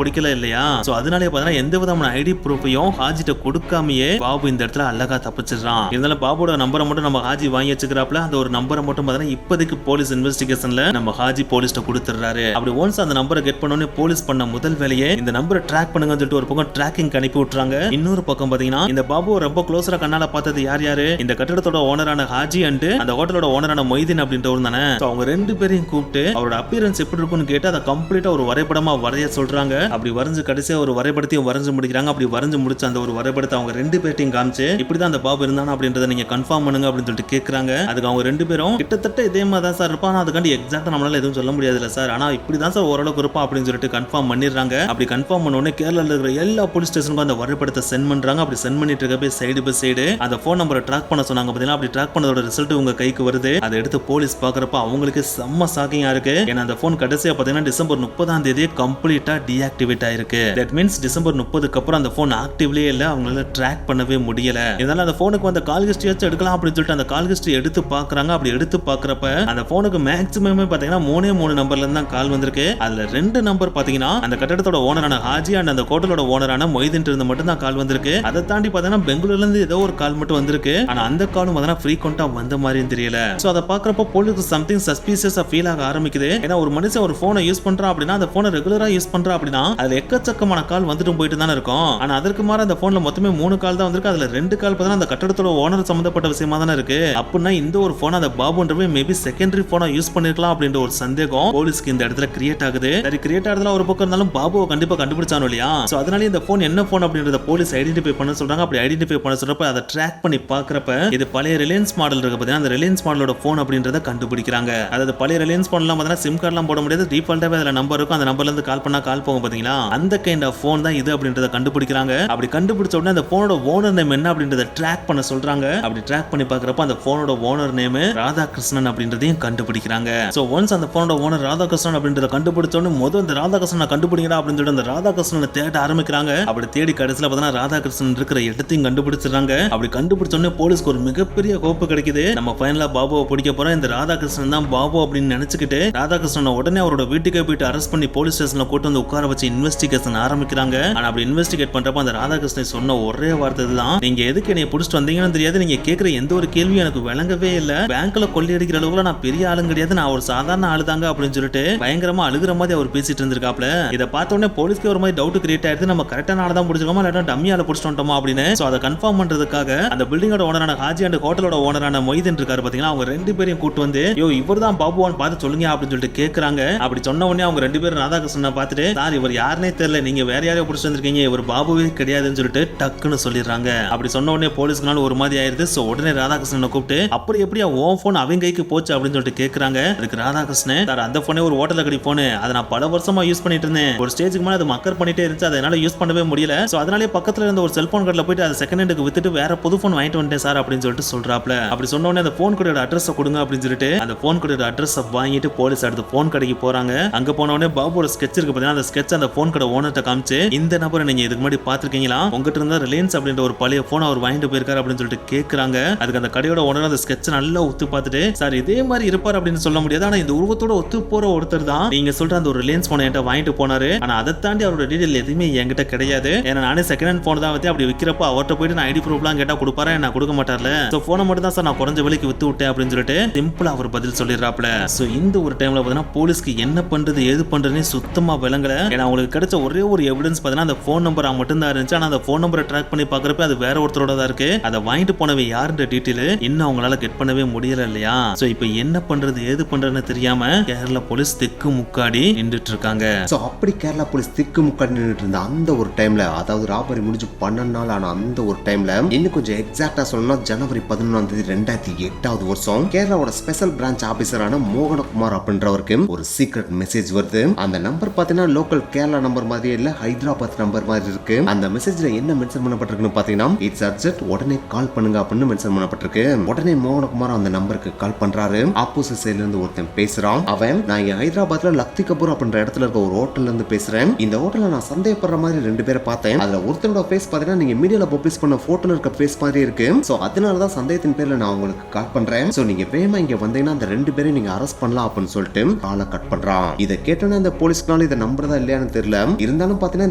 பிடிக்கல இல்லையா. சோ அதனாலே பாத்தீங்கன்னா எந்த விதமான ஐடி ப்ரூஃபையும் ஹாஜிட்ட கொடுக்காமயே பாபு இந்த இடத்துல அழகா தப்பிச்சிடுறான். இருந்தாலும் பாபுவோட நம்பரை மட்டும் நம்ம ஹாஜி வாங்கி வச்சுக்கிறாப்ல. அந்த ஒரு நம்பரை மட்டும் பாத்தீங்கன்னா இப்போதைக்கு போலீஸ் இன்வெஸ்டிகேஷன்ல நம்ம ஹாஜி போலீஸ்ட்ட கொடுத்துறாரு. அப்படி ஒன்ஸ் அந்த நம்பரை கெட் பண்ணோனே போலீஸ் பண்ண முதல் வேலையே இந்த நம்பரை ட்ராக் பண்ணுங்கன்னு சொல்லிட்டு ஒரு பக்கம் ட்ராக்கிங் அனுப்பி விட்டுறாங்க. இன்னொரு பக்கம் பாத்தீங்கன்னா இந்த பாபு ரொம்ப க்ளோஸரா கண்ணால பார்த்தது யாரு, இந்த கட்டடத்தோட ஓனரான ஹாஜி அண்ட் அந்த ஹோட்டலோட ஓனரான மொய்தீன் அப்படின்றவர் தானே. அவங்க ரெண்டு பேரையும் கூப்பிட்டு அவரோட அப்பியரன்ஸ் எப்படி இருக்கும்னு கேட்டு அதை கம்ப்ளீட்டா ஒரு வரைபடமா வரைய சொல்றாங்க. அப்படி வரைஞ்சு கடைசியா ஒரு வரைபடத்தையும் வரைஞ்சு முடிக்கிறாங்க. அப்படி வரைஞ்சு முடிச்ச அந்த ஒரு வரைபடத்தை அவங்க ரெண்டு பேர்ட்டையும் காமிச்சு இப்படிதான் அந்த பாபு இருந்தானா அப்படின்றத நீங்க கன்ஃபார்ம் பண்ணுங்க அப்படின்னு சொல்லிட்டு கேட்கறாங்க. அதுக்கு அவங்க ரெண்டு பேரும் கிட்டத்தட்ட இதே மாதிரி தான் சார் இருப்பான், அதுக்காண்டி எக்ஸாக்டா நம்மளால எதுவும் சொல்ல முடியாதுல்ல சார், ஆனா இப்படிதான் சார் ஓரளவுக்கு இருப்பான் அப்படின்னு சொல்லிட்டு கன்ஃபார்ம் பண்ணிடுறாங்க. அப்படி கன்ஃபார்ம் பண்ண உடனே கேரளால இருக்கிற எல்லா போலீஸ் ஸ்டேஷனுக்கும் அந்த வரைபடத்தை சென்ட் பண்றாங்க. அப்படி சென்ட் பண்ணிட்டு இருக்கப்ப சைடு பை சைடு அந்த போன் நம்பரை ட்ராக் பண்ண சொன்னாங்க பாத்தீங்கன்னா, அப்படி ட்ராக் பண்ணதோட ரிசல்ட் உங்க கைக்கு வருது. அதை எடுத்து போலீஸ் பாக்குறப்ப அவங்களுக்கு செம்ம ஷாக்கிங்கா இருக்கு. ஏன்னா அந்த போன் கடைசியா பாத்தீங்கன்னா டிசம்பர் 30ஆம் தேதி கம்ப்ளீட்டா டீஆக்டிவேட் ஆயிருக்கு. தட் மீன்ஸ் டிசம்பர் 30க்கு அப்புறம் அந்த போன் ஆக்டிவ்லயே இல்ல, அவங்களால ட்ராக் பண்ணவே முடியல. இதனால அந்த போனுக்கு வந்து கால் ஹிஸ்டரி எடுக்கலாம் அப்படின்னு சொல்லிட்டு அந்த கால் ஹிஸ்டரி எடுத்து பாக்குறாங்க. அப்படி எடுத்து பாக்குறப்ப அந்த போனுக்கு மேக்ஸிமம் பாத்தீங்கன்னா 3 நம்பர்ல இருந்து தான் கால் வந்திருக்கு. அதுல 2 நம்பர் பாத்தீங்கன்னா அந்த கட்டடத்தோட ஓனரான ஹாஜி அண்ட் அந்த ஹோட்டலோட ஓனரான மொய்தீன் இருந்து மட்டும் தான் கால் வந்திருக்கு. அதை தாண்டி பாத்தீங்கன்னா பெங்களூர்ல இருந்து ஏதோ ஒரு கால் மட்டும் வந்திருக்கு. ஆனா அந்த காலும் பாத்தீங்கன்னா ஃப்ரீக்வெண்டா வந்த மாதிரியும் தெரியல. சோ அதை பாக்குறப்ப போலீஸ்க்கு சம்திங் சஸ்பீஷியஸா ஃபீல் ஆக ஆரம்பிக்குது. ஏன்னா ஒரு மனுஷன் ஒரு போனை யூஸ் பண்றான் அப்படின்னா அந்த போனை ரெகுலரா யூஸ் பண்றான் அப்படின்னா அதுல எக்கச்சக்கமான கால் வந்துட்டு போயிட்டு தானே இருக்கும். ஆனா அதற்கு மாற அந்த போன்ல மொத்தமே 3 கால் தான் வந்திருக்கு. அதுல 2 கால் பாத்தீங்கன்னா அந்த கட்டடத்தோட ஓனர் சம்பந்தப்பட்ட விஷயமா தானே இருக்கு. அப்படின்னா இந்த ஒரு போன் அந்த பாபுன்றவே மேபி செகண்டரி போனா யூஸ் பண்ணிருக்கலாம் அப்படின்ற ஒரு சந்தேகம் போலீஸ்க்கு இந்த இடத்துல கிரியேட் ஆகுது. சரி, கிரியேட் ஆகுதுல ஒரு பக்கம் இருந்தாலும் பாபுவை கண்டிப்பா கண்டுபிடிச்சானோ இல்லையா. சோ அதனால இந்த போன் என்ன போன் அப்படின்றத போலீஸ் ஐடென்டிஃபை பண்ண சொல்றாங்க. அப்படி ஐடென்டிஃபை பண்ண சொல்றப்ப அதை ட்ராக் பண்ணி பாக்குறப்ப இது பழைய ரிலையன்ஸ் மாடல் இருக்கு பாத்தீங்கன்னா, அந்த ரிலையன்ஸ் மாடலோட போன் அப்படின்றத கண்டுபிடிக்கிறாங்க. அதாவது பழைய ரிலையன்ஸ் போன்லாம் பாத்தீங்கன்னா சிம் கார்ட்லாம் போட முடியாது, டிஃபால்ட்டாவே அதுல நம்பர் இருக்கும், அந்த நம்பர்ல இருந்து கால் பண்ணா கால் போகும் பாத்தீங்களா, அந்த கைண்ட் ஆஃப் போன் தான் இது அப்படின்றத கண்டுபிடிக்கிறாங்க. அப்படி கண்டுபிடிச்ச உடனே அந்த போனோட ஓனர் நேம் என்ன அப்படின்றத ட்ராக் பண்ண சொல்றாங்க. அப்படி ட்ராக் பண்ணி பாக்குறப்ப அந்த போனோட ஓனர் நேம் ராதாகிருஷ்ணன் அப்படின்றதையும் கண்டுபிடிக்கிறாங்க. சோ ஒன்ஸ் அந்த போனோட ஓனர் ராதாகிருஷ்ணன் அப்படின்றத கண்டுபிடிச்ச உடனே முதல்ல இந்த ராதாகிருஷ்ணனை கண்டுபிடிங்கடா அப்படின்னு சொல்லிட்டு அந்த ராதாகிருஷ்ணனை தேட ஆரம்பிக்கிறாங்க. அப்படி தேடி கடைசியில பார்த்தா ராதாகிருஷ்ணன் இருக்கிற இடத்தையும் கண்டுபிடிச்சிடறாங்க. அப்படி கண்டுபிடிச்ச உடனே போலீஸ்க்கு ஒரு மிகப்பெரிய கோப்பு கிடைக்குது. நம்ம ஃபைனலா பாபுவை பிடிக்க போறோம், இந்த ராதாகிருஷ்ணன் தான் பாபு அப்படின்னு நினைச்சுக்கிட்டு ராதாகிருஷ்ணனை உடனே அவரோட வீட்டுக்கே போயிட்டு அரெஸ்ட் பண்ணி போலீஸ் ஸ்டேஷன்ல கூட்டு வந்து உட்கார வச்சு இன்வெஸ்டிகேஷன் ஆரம்பிக்கிறாங்க. ஆனா அப்படி இன்வெஸ்டிகேட் பண்றப்ப அந்த ராதாகிருஷ்ணன் சொன்ன ஒரே வார்த்தை தான், நீங்க எதுக்கு என்னை பிடிச்சிட்டு வந்தீங்கன்னு தெரியாது, நீங்க கேட்கிற எந்த ஒரு கேள்வியும் எனக்கு விளங்கவே இல்ல, பேங்க்ல கொள்ளையடிக்கிற அளவுக்கு நான் பெரிய ஆளும் கிடையாது, நான் ஒரு சாதாரண ஆளு தாங்க அப்படின்னு சொல்லிட்டு பயங்கரமா அழுகிற மாதிரி அவர் பேசிட்டு இருந்திருக்காப்ல. இதை பார்த்த உடனே போலீஸ்க்கு ஒரு மாதிரி டவுட் கிரியேட் ஆயிடுது, நம்ம கரெக்டான ஆளை தான் பிடிச்சிருக்கோமா இல்லாட்டா டம்மியால பிடிச்சிட்டு வந்துட்டோமா அப்படின்னு. சோ அதை கன்ஃபார்ம் பண்றதுக்காக அந்த பில்டிங்கோட ஓனரான ஹாஜி அண்ட் ஹோட்டலோட ஓனரான மொய்தீன் இருக்காரு பாத்தீங்கன்னா, அவங்க 2 பேரையும் கூட்டு வந்து இவர் தான் பாபுவான்னு பார்த்து சொல்லுங்க அப்படின்னு சொல்லிட்டு கேட்கறாங்க. அப்படி சொன்ன உடனே அவங்க 2 பேரும் ராதாகிருஷ்ணனை பார்த்துட்டு, சார் இவர் யாருனே தெரியல, நீங்க வேற யாரையோ பிடிச்சி வந்திருக்கீங்க, இவர் பாபுவே கிடையாதுன்னு சொல்லிட்டு டக்குன்னு சொல்லிடுறாங்க. அப்படி சொன்ன உடனே போலீஸ்க்குனால ஒரு மாதிரி ஆயிருது. சோ உடனே ராதாகிருஷ்ணனை கூப்பிட்டு அப்படி எப்படியா உன் போன் அவங்க கைக்கு போச்சு அப்படின்னு சொல்லிட்டு கேட்கறாங்க. அதுக்கு ராதாகிருஷ்ணன், சார் அந்த போனே ஒரு ஹோட்டல் கடி போனு, அதை நான் பல வருஷமா யூஸ் பண்ணிட்டு இருந்தேன், ஒரு ஸ்டேஜுக்கு மேல அது மக்கர் பண்ணிட்டே இருந்துச்சு, அதனால யூஸ் பண்ணவே முடியல, சோ அதனாலே பக்கத்துல இருந்த ஒரு செல்போன் கடையில போயிட்டு அதை செகண்ட் ஹேண்டுக்கு வித்துட்டு வேற புது போன் வாங்கிட்டு வந்துட்டேன் சார் அப்படின்னு சொல்லிட்டு சொல்றாப்ல. அப்படி சொன்ன உடனே அந்த போன் கடையோட அட்ரஸ் கொடுங்க அப்படின்னு சொல்லிட்டு அந்த போன் கடையோட அட்ரஸ் வாங்கிட்டு போலீஸ் அடுத்து போன் கடைக்கு போறாங்க. அங்க போன உடனே பாபுவோட ஸ்கெட்ச் இருக்கு பாத்தீங்கன்னா, அந்த ஸ்கெட்ச் அந்த போன் கடை ஓனர்ட்ட காமிச்சு, இந்த நபரை நீங்க இதுக்கு முன்னாடி பாத்துருக்கீங்களா, உங்ககிட்ட இருந்தா ரிலையன்ஸ் அப்படின்ற ஒரு பழைய போன் அவர் வாங்கிட்டு போயிருக்காரு அப்படின்னு சொல்லிட்டு கேட்கறாங்க. அதுக்கு அந்த கடையோட ஓனர் அந்த ஸ்கெட்ச் நல்லா ஒத்து பார்த்துட்டு, சார் இதே மாதிரி இருப்பார் அப்படின்னு சொல்ல முடியாது, ஆனா இந்த உருவத்தோட ஒத்து போற ஒருத்தர் தான் நீங்க சொல்ற அந்த ஒரு ரிலையன்ஸ் போனை என்கிட்ட வாங்கிட்டு போனாரு, ஆனா அதை தாண்டி அவரோட டீடைல் எதுவுமே என்கிட்ட கிடையாது, ஏன்னா நானே செகண்ட் ஹேண்ட் போன் தான் வந்து அப்படி விற்கிறப்ப அவர்கிட்ட போயிட்டு நான் ஐடி ப்ரூஃப்லாம் கேட்டா கொடுப்பாரா, நான் கொடுக்க மாட்டார்ல, சோ போனை மட்டும் தான் சார் நான் குறைஞ்ச விலைக்கு வித்து விட்டேன் அப்படின்னு சொல்லிட்டு சிம்பிளா அவர் பதில் சொல்லிடுறாப்ல. சோ இந்த ஒரு டைம்ல பாத்தீங்கன்னா போலீஸ்க்கு என்ன பண்றது ஏது பண்றதுன்னு சுத்தமா விளங்கல. ஏன்னா அவங்களுக்கு கிடைச்ச ஒரே ஒரு எவிடன்ஸ் பாத்தீங்கன்னா பார்த்தீங்கன்னா அந்த ஃபோன் நம்பரா மட்டும் தான் இருந்துச்சு. ஆனா அந்த ஃபோன் நம்பரை ட்ராக் பண்ணி பாக்குறப்ப அது வேற ஒருத்தரோட தான் இருக்கு. அதை வாங்கிட்டு போனவே யாருன்ற டீட்டெயில் இன்னும் அவங்களால கெட் பண்ணவே முடியல இல்லையா. சோ இப்போ என்ன பண்றது ஏது பண்றதுன்னு தெரியாம கேரளா போலீஸ் திக்கு முக்காடி நின்றுட்டு இருக்காங்க. சோ அப்படி கேரளா போலீஸ் திக்கு முக்காடி நின்றுட்டு இருந்த அந்த ஒரு டைம்ல, அதாவது ராபரி முடிஞ்சு 12 நாள் ஆன அந்த ஒரு டைம்ல, இன்னும் கொஞ்சம் எக்ஸாக்டா சொல்லணும்னா ஜனவரி 11 2008 வருஷம் கேரளாவோட ஸ்பெஷல் பிரான்ச் ஆபீசரான மோகனகுமார் அப்படின்றவருக்கு ஒரு சீக்ரெட் மெசேஜ் வருது. அந்த நம்பர் பாத்தீங்கன்னா லோக்கல் கேரளா நம்பர் மாதிரி இல்ல, ஹைதராபாத் நம்பர் மாதிரி இருக்கு. அந்த மெசேஜ்ல என்ன மென்ஷன் பண்ணப்பட்டிருக்குன்னு பாத்தீங்கன்னா, இட்ஸ் அர்ஜென்ட், உடனே கால் பண்ணுங்க அப்படின்னு மென்ஷன் பண்ணப்பட்டிருக்கு. உடனே மோகனகுமார் அந்த நம்பருக்கு கால் பண்றாரு. ஆப்போசிட் சைடுல இருந்து ஒருத்தன் பேசுறான். அவன், நான் இங்க ஹைதராபாத்ல லக்தி கபூர் அப்படின்ற இடத்துல இருக்க ஒரு ஹோட்டல்ல இருந்து பேசுறேன். இந்த ஹோட்டல்ல நான் சந்தேகப்படுற மாதிரி 2 பேரை பார்த்தேன். அதுல ஒருத்தனோட ஃபேஸ் பாத்தீங்கன்னா நீங்க மீடியால பப்ளிஷ் பண்ண போட்டோல இருக்க ஃபேஸ் மாதிரி இருக்கு. சோ அதனாலதான் சந்தேகத்தின் பேர்ல நான் உங்களுக்கு கால் பண்றேன். சோ நீங்க வேகமா இங்க வந்தீங்கன்னா அந்த 2 பேரையும் நீங்க அரெஸ்ட் பண்ணலாம் அப்படின்னு சொல்லிட்டு காலை கட் பண்றான். இதை கேட்டோன்னே அந்த போலீஸ்னால இதை நம்புறதா இல்லையான்னு தெரியல. இருந்தாலும் பாத்தீங்கன்னா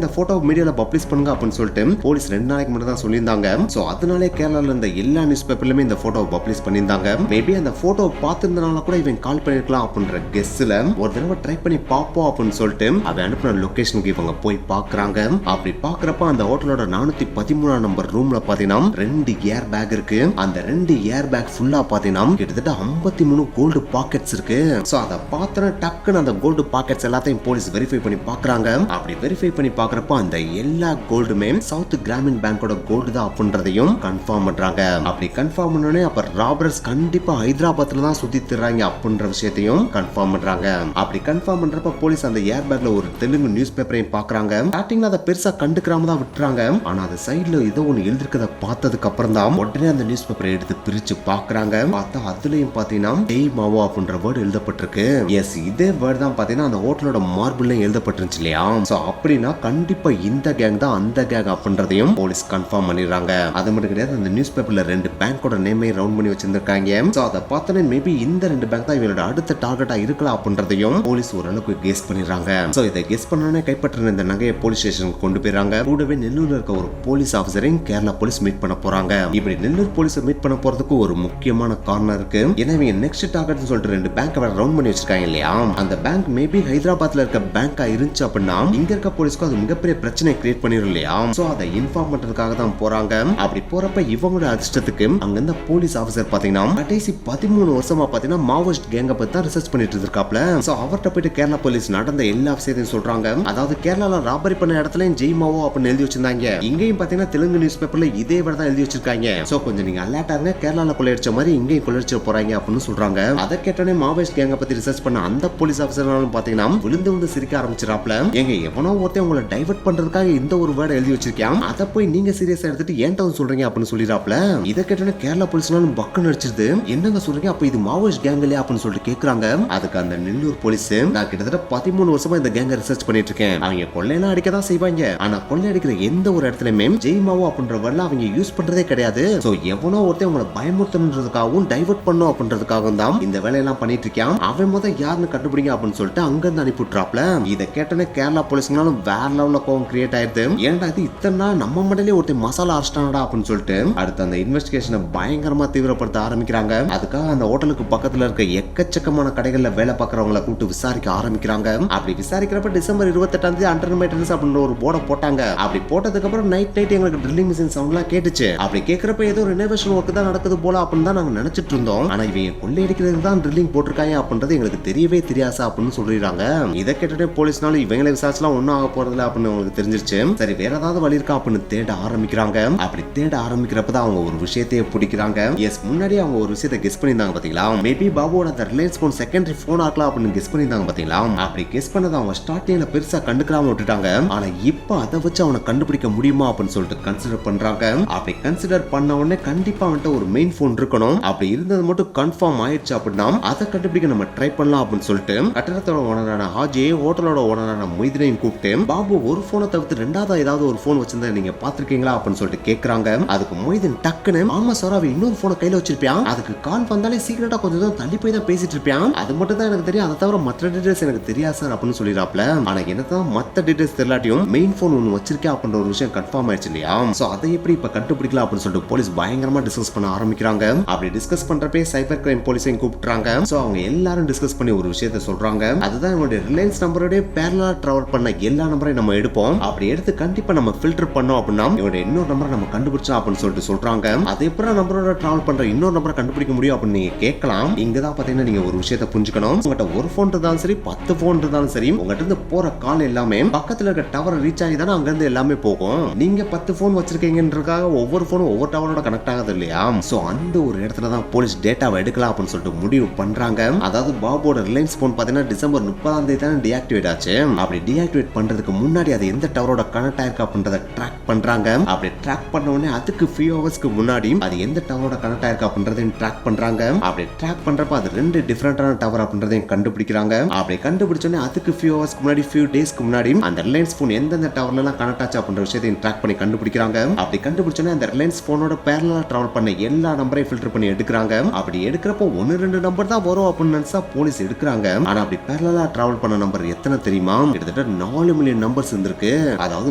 இந்த போட்டோ மீடியால பப்ளிஷ் பண்ணுங்க அப்படின்னு சொல்லிட்டு போலீஸ் 2 நாளைக்கு முன்னாடி தான் சொல்லியிருந்தாங்க. சோ அதனாலே கேரளால இருந்த எல்லா நியூஸ் பேப்பர்லயுமே இந்த போட்டோவை பப்ளிஷ் பண்ணியிருந்தாங்க. மேபி அந்த போட்டோவை பார்த்திருந்தனால கூட இவன் கால் பண்ணிருக்கலாம் அப்படின்ற கெஸ்ல ஒரு தடவை ட்ரை பண்ணி பாப்போம் அப்படின்னு சொல்லிட்டு அவன் அனுப்பின லொகேஷனுக்கு இவங்க போய் பாக்குறாங்க. அப்படி பாக்குறப்ப அந்த ஹோட்டலோட 413 நம்பர் ரூம்ல பாத்தீங்கன்னா 2 ஏர் பேக் இருக்கு. அந்த 2 ஏர் பேக் ஃபுல்லா பாத்தீங்கன்னா கிட்டத்தட்ட 53 கோல்டு பாக்கெட்ஸ் இருக்கு. சோ அத பார்த்தன டக்குன்னு அந்த கோல்டு பாக்கெட்ஸ் எல்லாத்தையும் போலீஸ் வெரிஃபை பண்ணி பாக்குறாங்க. அப்படி வெரிஃபை பண்ணி பாக்குறப்ப அந்த எல்லா கோல்டுமே சவுத் கிராமின் பேங்கோட கோல்டு தான் அப்படின்றதையும் கன்ஃபார்ம் பண்றாங்க. அப்படி கன்ஃபார்ம் பண்ணனே அப்ப ராபர்ஸ் கண்டிப்பா ஹைதராபாத்ல தான் சுத்தி திர்றாங்க அப்படின்ற விஷயத்தையும் கன்ஃபார்ம் பண்றாங்க. அப்படி கன்ஃபார்ம் பண்றப்ப போலீஸ் அந்த ஏர் பேக்ல ஒரு தெலுங்கு நியூஸ் பேப்பரையும் பாக்குறாங்க. ஸ்டார்டிங்ல அதை பெருசா கண்டுக்காம தான் விட்டுறாங்க. ஆனா அது சைடுல ஏதோ ஒன்னு எழுதிருக்கத பார்த்ததுக்கு அப்புறம் தான் உடனே அந்த நியூஸ் பேப்பரை எடுத்து பிரிச்சு பாக்குறாங்க. பார்த்தா அதுலயும் பாத்தீங்கன்னா டெய் மாவோ அப்படின்ற வேர்டு எழுதப்பட்டிருக்கு. எஸ், இதே வேர்டு தான் பாத்தீங்கன்னா அந்த ஹோட்டலோட மார்பிள்ல எழுதப்பட்டிருந்துச்சு இல்லையா. சோ அப்படின்னா கண்டிப்பா இந்த கேங் தான் அந்த கேங் அப்படின்றதையும் போலீஸ் கன்ஃபார்ம் பண்ணிடுறாங்க. அது மட்டும் கிடையாது, அந்த நியூஸ் பேப்பர்ல 2 பேங்கோட நேமே ரவுண்ட் பண்ணி வச்சிருந்திருக்காங்க. சோ அதை பார்த்தோன்னே மேபி இந்த 2 பேங்க் தான் இவங்களோட அடுத்த டார்கெட்டா இருக்கலாம் அப்படின்றதையும் போலீஸ் ஓரளவுக்கு கெஸ் பண்ணிடுறாங்க. சோ இதை கெஸ் பண்ணனே கைப்பற்றின இந்த நகையை போலீஸ் ஸ்டேஷனுக்கு கொண்டு போயிறாங்க. கூடவே நெல்லூர்ல இருக்க ஒரு போலீஸ் ஆபீசரையும் கேரளா போலீஸ் மீட் பண்ண போறாங்க. இப்படி நெல்லூர் போலீஸை மீட் பண்ண போறதுக்கு ஒரு முக்கியமான காரணம் இருக்கு. ஏன்னா இவங்க நெக்ஸ்ட் டார்கெட் சொல்லிட்டு 2 பேங்க் ரவுண்ட் பண்ணி வச்சிருக்காங்க இல்லையா. அந்த பேங்க் மேபி ஹைதராபாத்ல இருக்க பேங்கா இருந்துச்சு அப்படின்னா இங்க இருக்க போலீஸ்க்கு அது மிகப்பெரிய பிரச்சனை கிரியேட் பண்ணிரும் இல்லையா. சோ அதை இன்ஃபார்ம் பண்றதுக்காக தான் போறாங்க. அப்படி போறப்ப இவங்களோட அதிர்ஷ்டத்துக்கு அங்க இருந்த போலீஸ் ஆபீசர் பாத்தீங்கன்னா கடைசி 13 வருஷமா பாத்தீங்கன்னா மாவோயிஸ்ட் கேங்க பத்தி தான் ரிசர்ச் பண்ணிட்டு இருக்காப்ல. சோ அவர்கிட்ட போயிட்டு கேரளா போலீஸ் நடந்த எல்லா விஷயத்தையும் சொல்றாங்க. அதாவது கேரளால ராபரி பண்ண இடத்துல ஜெய் மாவோ அப்படின்னு எழுதி வச்சிருந்தாங்க. இங்கேயும் பாத்தீங்கன்னா தெலுங்கு நியூஸ் பேப்பர்ல இதே வேற தான் எழுதி வச்சிருக்காங்க. சோ கொஞ்சம் நீங்க அலர்ட்டா இருங்க, கேரளால கொள்ளையடிச்ச மாதிரி இங்கேயும் கொள்ளையடிச்ச போறாங்க அப்படின்னு சொல்றாங்க. அதை கேட்டோன்னே மாவோயிஸ்ட் கேங்க பத்தி ரிசர்ச் பண்ண அந்த போலீஸ் ஆபீசர்னாலும் பாத்தீங்கன்னா விழுந்து விழுந்து சிரிக்க ஆரம்பிச்சிராப்ல. எங்க எவனோ ஒருத்தன் உங்களை டைவர்ட் பண்றதுக்காக இந்த ஒரு வேர்டை எழுதி வச்சிருக்கான், அதை போய் நீங்க சீரியஸா எடுத்துட்டு ஏன்ட்ட சொல்றீங்க அப்படின்னு சொல்லிராப்ல. இதை கேட்டோன்னே கேரளா போலீஸ்னாலும் பக்கு நடிச்சிருது. என்னங்க சொல்றீங்க, அப்ப இது மாவோயிஸ்ட் கேங் இல்லையா அப்படின்னு சொல்லிட்டு கேக்குறாங்க. அதுக்கு அந்த நெல்லூர் போலீஸ், நான் கிட்டத்தட்ட 13 வருஷமா இந்த கேங்க ரிசர்ச் பண்ணிட்டு இருக்கேன். அவங்க கொள்ளையெல்லாம் அடிக்க தான் செய்வாங்க, ஆனா கொள்ளை அடிக்கிற எந்த ஒரு இடத்துலயுமே ஜெய் மாவோ அப்படின்ற வேர்ட்ல அவங்க யூஸ் பண்றதே கிடையாது. சோ எவனோ ஒருத்தன் உங்களை பயமுறுத்தணுன்றதுக்காகவும் டைவர்ட் பண்ணும் அப்படின்றதுக்காகவும் தான் இந்த வேலையெல்லாம் பண்ணிட்டு இருக்கான். அவன் முதல் யாருன்னு கண்டுபிடிங்க அப்படின்னு சொல்லிட்டு அங்க இருந்து அனுப்பிவிட்றாப்ல. இதை கேட்டோன்னே கேரளா போலீஸ்னாலும் வேற லெவல்ல கோவம் கிரியேட் ஆயிடுது. ஏன்டா இது இத்தனை நாள் நம்ம மண்டலே ஒருத்தன் மசாலா அரைச்சிட்டானடா அப்படின்னு சொல்லிட்டு அடுத்து அந்த இன்வெஸ்டிகேஷனை பயங்கரமா தீவிரப்படுத்த ஆரம்பிக்கிறாங்க. அதுக்காக அந்த ஹோட்டலுக்கு பக்கத்துல இருக்க எக்கச்சக்கமான கடைகள்ல வேலை பார்க்கறவங்களை கூப்பிட்டு விசாரிக்க ஆரம்பிக்கிறாங்க. அப்படி விசாரிக்கிறப்ப டிசம்பர் 28 அண்டர் மெயின்டெனன்ஸ் அப்படின்ற ஒரு போர்டை போட்டாங்க. அப்படி போட்டதுக்கு அப்புறம் நைட் எங்களுக்கு ட்ரில்லிங் மிஷின் சவுண்ட்லாம் கேட்டுச்சு. அப்படி கேட்கறப்ப ஏதோ ரெனோவேஷன் ஒர்க் தான் நடக்குது போல அப்படின்னு தான் நாங்க நினைச்சிட்டு இருந்தோம். ஆனா இவங்க கொள்ளையடிக்கிறது தான் ட்ரில்லிங் போட்டிருக்காங்க அப்படின்றது எங்களுக்கு தெரியவே தெரியாசா அப்படின்னு சொல்லிடுறாங்க. இதை கேட்டுட்டு போலீஸ்னாலும் இவங்களை விசாரிச்சுலாம் ஒன்னும் ஆக போறதில்ல அப்படின்னு உங்களுக்கு தெரிஞ்சிருச்சு. சரி, வேற ஏதாவது வழி இருக்கா அப்படின்னு தேட ஆரம்பிக்கிறாங்க. அப்படி தேட ஆரம்பிக்கிறப்பதான் அவங்க ஒரு விஷயத்தையே பிடிக்கிறாங்க. எஸ், முன்னாடி அவங்க ஒரு விஷயத்தை கெஸ் பண்ணியிருந்தாங்க பாத்தீங்களா. மேபி பாபுவோட அந்த ரிலையன்ஸ் போன் செகண்டரி போன் ஆக்கலாம் அப்படின்னு கெஸ் பண்ணியிருந்தாங்க பாத்தீங்களா. அப்படி கெஸ் பண்ணதை அவங்க ஸ்டார்டிங்ல பெருசா கண்டுக்காம விட்டுட்டாங்க. ஆனா இப்ப அதை வச்சு அவனை கண்டுபிடிக்க முடியுமா அப்படின்னு சொல்லிட்டு கன்சிடர் பண்றாங்க. அப்படி கன்சிடர் பண்ண உடனே கண்டிப்பா அவன்கிட்ட ஒரு மெயின் போன் இருக்கணும். அப்படி இருந்தது மட்டும் கன்ஃபார்ம் ஆயிடுச்சு அப்படின்னா அதை கண்டுபிடிக்க நம்ம ட்ரை பண்ணலாம் அப்படின்னு சொல்லிட்டு கட்டடத்தோட ஓனரான ஹாஜி, ஹோட்டலோட ஓனரான மொய்தினையும் கூப்பிட்டு, பாபு ஒரு போனை தவிர்த்து ரெண்டாவது ஏதாவது ஒரு போன் வச்சிருந்தா நீங்க பாத்திருக்கீங்களா அப்படின்னு சொல்லிட்டு கேக்குறாங்க. அதுக்கு மொய்தின் டக்குன்னு, ஆமா சார், அவன் இன்னொரு போனை கையில வச்சிருப்பான், அதுக்கு கால் வந்தாலே சீக்கிரட்டா கொஞ்சம் தான் தள்ளி போய் தான் பேசிட்டு இருப்பான், அது மட்டும் தான் எனக்கு தெரியும், அதை தவிர மற்ற டீடைல்ஸ் எனக்கு தெரியாது சார் அப்படின்னு சொல்லிடுறாப்ல. ஆனா என்னதான் மற்ற டீடைல்ஸ் தெரியலாட்டியும் மெயின் போன் ஒன்னு வச்சிருக்கேன் அப்படின்ற ஒரு விஷயம் கன்ஃபார்ம் ஆயிடுச்சு இல்லையா. சோ அதை எப்படி இப்ப கண்டுபிடிக்கலாம் அப்படின்னு சொல்லிட்டு போலீஸ் பயங்கரமா டிஸ்கஸ் பண்ண ஆரம்பிக்கிறாங்க. அப்படி டிஸ்கஸ் பண்றப்பே சைபர் கிரைம் போலீஸையும் கூப்பிட்டுறாங்க. சோ அவங்க எல்லாரும் டிஸ்கஸ் பண்ணி ஒரு விஷயத்தை சொல்றாங்க. அதுதான் இவங்களுடைய ரிலையன்ஸ் நம்பரோட பேரலா டிராவல் பண்ண எல்லா நம்பரையும் நம்ம எடுப்போம், எடுப்போம். அப்படி எடுத்து கண்டிப்பா நம்ம ஃபில்டர் பண்ணோம் அப்படின்னா இவனோட இன்னொரு நம்பரை நம்ம கண்டுபிடிச்சோம் அப்படின்னு சொல்லிட்டு சொல்றாங்க. அது எப்படி நம்பரோட டிராவல் பண்ற இன்னொரு நம்பரை கண்டுபிடிக்க முடியும் அப்படின்னு நீங்க கேட்கலாம். இங்கதான் பாத்தீங்கன்னா நீங்க ஒரு விஷயத்தை புரிஞ்சுக்கணும். உங்ககிட்ட ஒரு போன் இருந்தாலும் சரி 10 போன் இருந்தாலும் சரி உங்ககிட்ட இருந்து போற கால் எல்லாமே பக்கத்துல இருக்க டவர் ரீச் ஆகி தானே அங்க இருந்து எல்லாமே போகும். நீங்க 10 போன் வச்சிருக்கீங்கன்றதுக்காக ஒவ்வொரு போனும் ஒவ்வொரு டவரோட கனெக்ட் ஆகுது இல்லையா? சோ அந்த ஒரு இடத்துல தான் போலீஸ் டேட்டாவை எடுக்கலாம் அப்படின்னு சொல்லிட்டு முடிவு பண்றாங்க. அதாவது பாபோட ரிலையன்ஸ் போன் பாத்தீங்கன்னா டிசம்பர் 30 தான் டீஆக்டிவேட் ஆச்சு. அப்படி டீஆக்டிவேட் பண்றதுக்கு முன்னாடி அது எந்த டவரோட கனெக்ட் ஆயிருக்கு அப்படின்றத ட்ராக் பண்றாங்க. அப்படி ட்ராக் பண்ண உடனே அதுக்கு ஃபியூ ஹவர்ஸ்க்கு முன்னாடி அது எந்த டவரோட கனெக்ட் ஆயிருக்கு அப்படின்றதையும் ட்ராக் பண்றாங்க. அப்படி ட்ராக் பண்றப்ப அது 2 டிஃபரெண்டான டவர் அப்படின்றதையும் கண்டுபிடிக்கிறாங்க. அப்படி கண்டுபிடிச்சோடனே அதுக்கு ஃபியூ ஹவர்ஸ்க்கு முன்னாடி ஃபியூ டேஸ்க்கு முன்னாடி அந்த ரிலையன்ஸ் போன் எந்தெந்த டவர்ல எல்லாம் கனெக்ட் ஆச்சு அப்படின்ற விஷயத்தையும் ட்ராக் பண்ணி கண்டுபிடிக்கிறாங்க. அப்படி கண்டுபிடிச்சோடனே அந்த ரிலையன்ஸ் போனோட பேரலா டிராவல் பண்ண எல்லா நம்பரையும் ஃபில்டர் பண்ணி எடுக்கிறாங்க. அப்படி எடுக்கிறப்போ 1-2 நம்பர் தான் வரும் அப்படின்னு நினைச்சா போலீஸ் எடுக்கிறாங்க. ஆனா அப்படி பேரலா டிராவல் பண்ண நம்பர் எத்தனை தெரியுமா? கிட்டத்தட்ட 4 மில்லியன் நம்பர்ஸ் இருந்திருக்கு. அதாவது